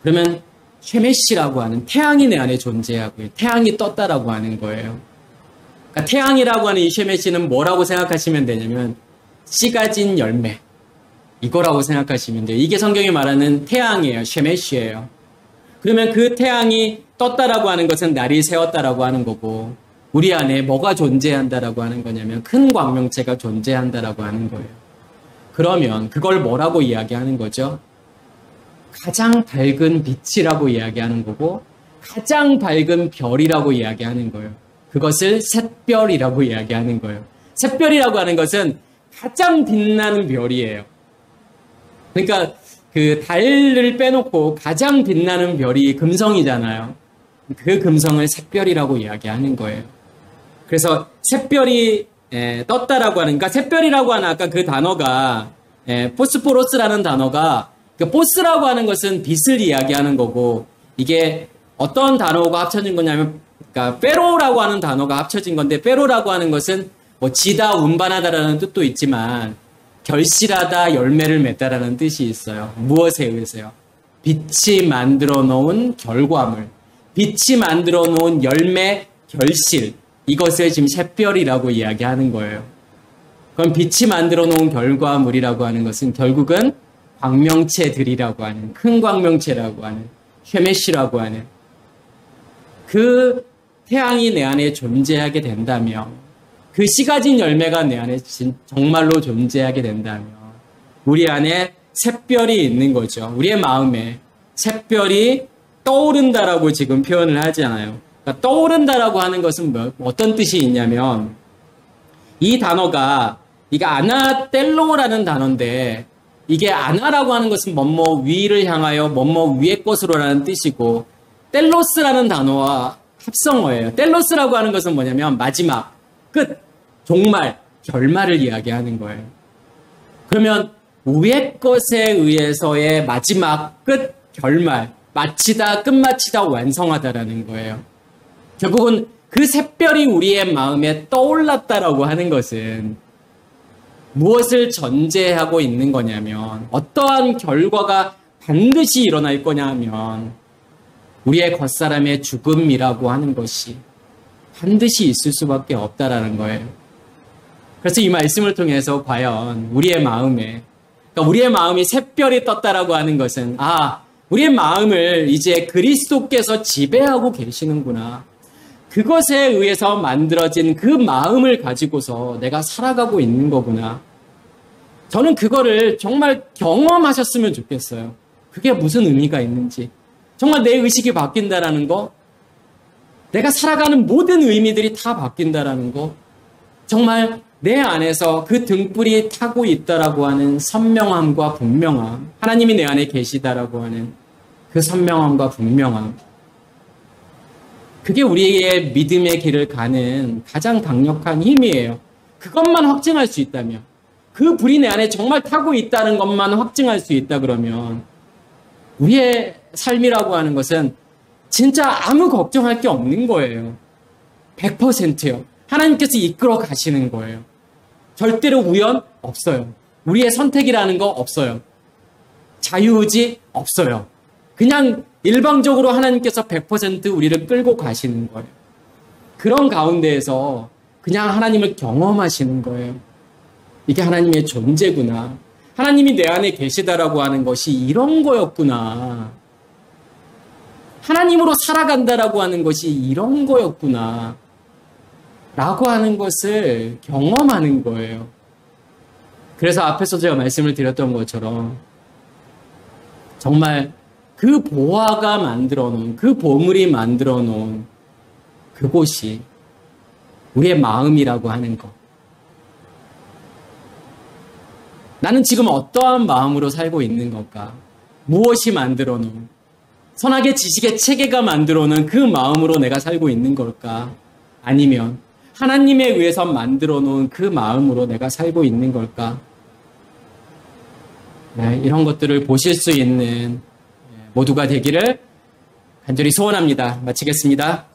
그러면 쉐메시라고 하는 태양이 내 안에 존재하고요. 태양이 떴다라고 하는 거예요. 그러니까 태양이라고 하는 이 쉐메시는 뭐라고 생각하시면 되냐면 씨가 진 열매. 이거라고 생각하시면 돼요. 이게 성경이 말하는 태양이에요. 쉐메시예요. 그러면 그 태양이 떴다라고 하는 것은 날이 새었다라고 하는 거고, 우리 안에 뭐가 존재한다라고 하는 거냐면 큰 광명체가 존재한다라고 하는 거예요. 그러면 그걸 뭐라고 이야기하는 거죠? 가장 밝은 빛이라고 이야기하는 거고, 가장 밝은 별이라고 이야기하는 거예요. 그것을 샛별이라고 이야기하는 거예요. 샛별이라고 하는 것은 가장 빛나는 별이에요. 그러니까 그 달을 빼놓고 가장 빛나는 별이 금성이잖아요. 그 금성을 샛별이라고 이야기하는 거예요. 그래서 샛별이 떴다라고 하는, 그러니까 샛별이라고 하는 아까 그 단어가 포스포러스라는 단어가, 그 포스라고 하는 것은 빛을 이야기하는 거고, 이게 어떤 단어가 합쳐진 거냐면, 그러니까 페로라고 하는 단어가 합쳐진 건데, 페로라고 하는 것은 뭐 지다, 운반하다라는 뜻도 있지만 결실하다, 열매를 맺다라는 뜻이 있어요. 무엇에 의해서요? 빛이 만들어 놓은 결과물, 빛이 만들어 놓은 열매, 결실, 이것을 지금 샛별이라고 이야기하는 거예요. 그럼 빛이 만들어 놓은 결과물이라고 하는 것은 결국은 광명체들이라고 하는, 큰 광명체라고 하는, 쉐메시라고 하는 그 태양이 내 안에 존재하게 된다면, 그 씨가 진 열매가 내 안에 정말로 존재하게 된다면 우리 안에 샛별이 있는 거죠. 우리의 마음에 샛별이 떠오른다라고 지금 표현을 하잖아요. 그러니까 떠오른다라고 하는 것은 어떤 뜻이 있냐면, 이 단어가, 이게 아나텔로라는 단어인데, 이게 아나라고 하는 것은 뭐뭐 위를 향하여 뭐뭐 위의 것으로라는 뜻이고, 텔로스라는 단어와 합성어예요. 텔로스라고 하는 것은 뭐냐면 마지막, 끝, 종말, 결말을 이야기하는 거예요. 그러면 위의 것에 의해서의 마지막, 끝, 결말, 마치다, 끝마치다, 완성하다라는 거예요. 결국은 그 샛별이 우리의 마음에 떠올랐다라고 하는 것은 무엇을 전제하고 있는 거냐면, 어떠한 결과가 반드시 일어날 거냐면 우리의 겉사람의 죽음이라고 하는 것이 반드시 있을 수밖에 없다라는 거예요. 그래서 이 말씀을 통해서 과연 우리의 마음에, 그러니까 우리의 마음이 샛별이 떴다라고 하는 것은, 아, 우리의 마음을 이제 그리스도께서 지배하고 계시는구나. 그것에 의해서 만들어진 그 마음을 가지고서 내가 살아가고 있는 거구나. 저는 그거를 정말 경험하셨으면 좋겠어요. 그게 무슨 의미가 있는지. 정말 내 의식이 바뀐다라는 거, 내가 살아가는 모든 의미들이 다 바뀐다라는 거, 정말 내 안에서 그 등불이 타고 있다라고 하는 선명함과 분명함, 하나님이 내 안에 계시다라고 하는 그 선명함과 분명함, 그게 우리의 믿음의 길을 가는 가장 강력한 힘이에요. 그것만 확증할 수 있다면, 그 불이 내 안에 정말 타고 있다는 것만 확증할 수 있다 그러면 우리의 삶이라고 하는 것은 진짜 아무 걱정할 게 없는 거예요. 100%요. 하나님께서 이끌어 가시는 거예요. 절대로 우연 없어요. 우리의 선택이라는 거 없어요. 자유의지 없어요. 그냥 일방적으로 하나님께서 100% 우리를 끌고 가시는 거예요. 그런 가운데에서 그냥 하나님을 경험하시는 거예요. 이게 하나님의 존재구나. 하나님이 내 안에 계시다라고 하는 것이 이런 거였구나. 하나님으로 살아간다라고 하는 것이 이런 거였구나. 라고 하는 것을 경험하는 거예요. 그래서 앞에서 제가 말씀을 드렸던 것처럼 정말 그 보화가 만들어 놓은, 그 보물이 만들어 놓은 그곳이 우리의 마음이라고 하는 것. 나는 지금 어떠한 마음으로 살고 있는 걸까? 무엇이 만들어 놓은, 선악의 지식의 체계가 만들어 놓은 그 마음으로 내가 살고 있는 걸까? 아니면 하나님에 의해서 만들어 놓은 그 마음으로 내가 살고 있는 걸까? 이런 것들을 보실 수 있는 모두가 되기를 간절히 소원합니다. 마치겠습니다.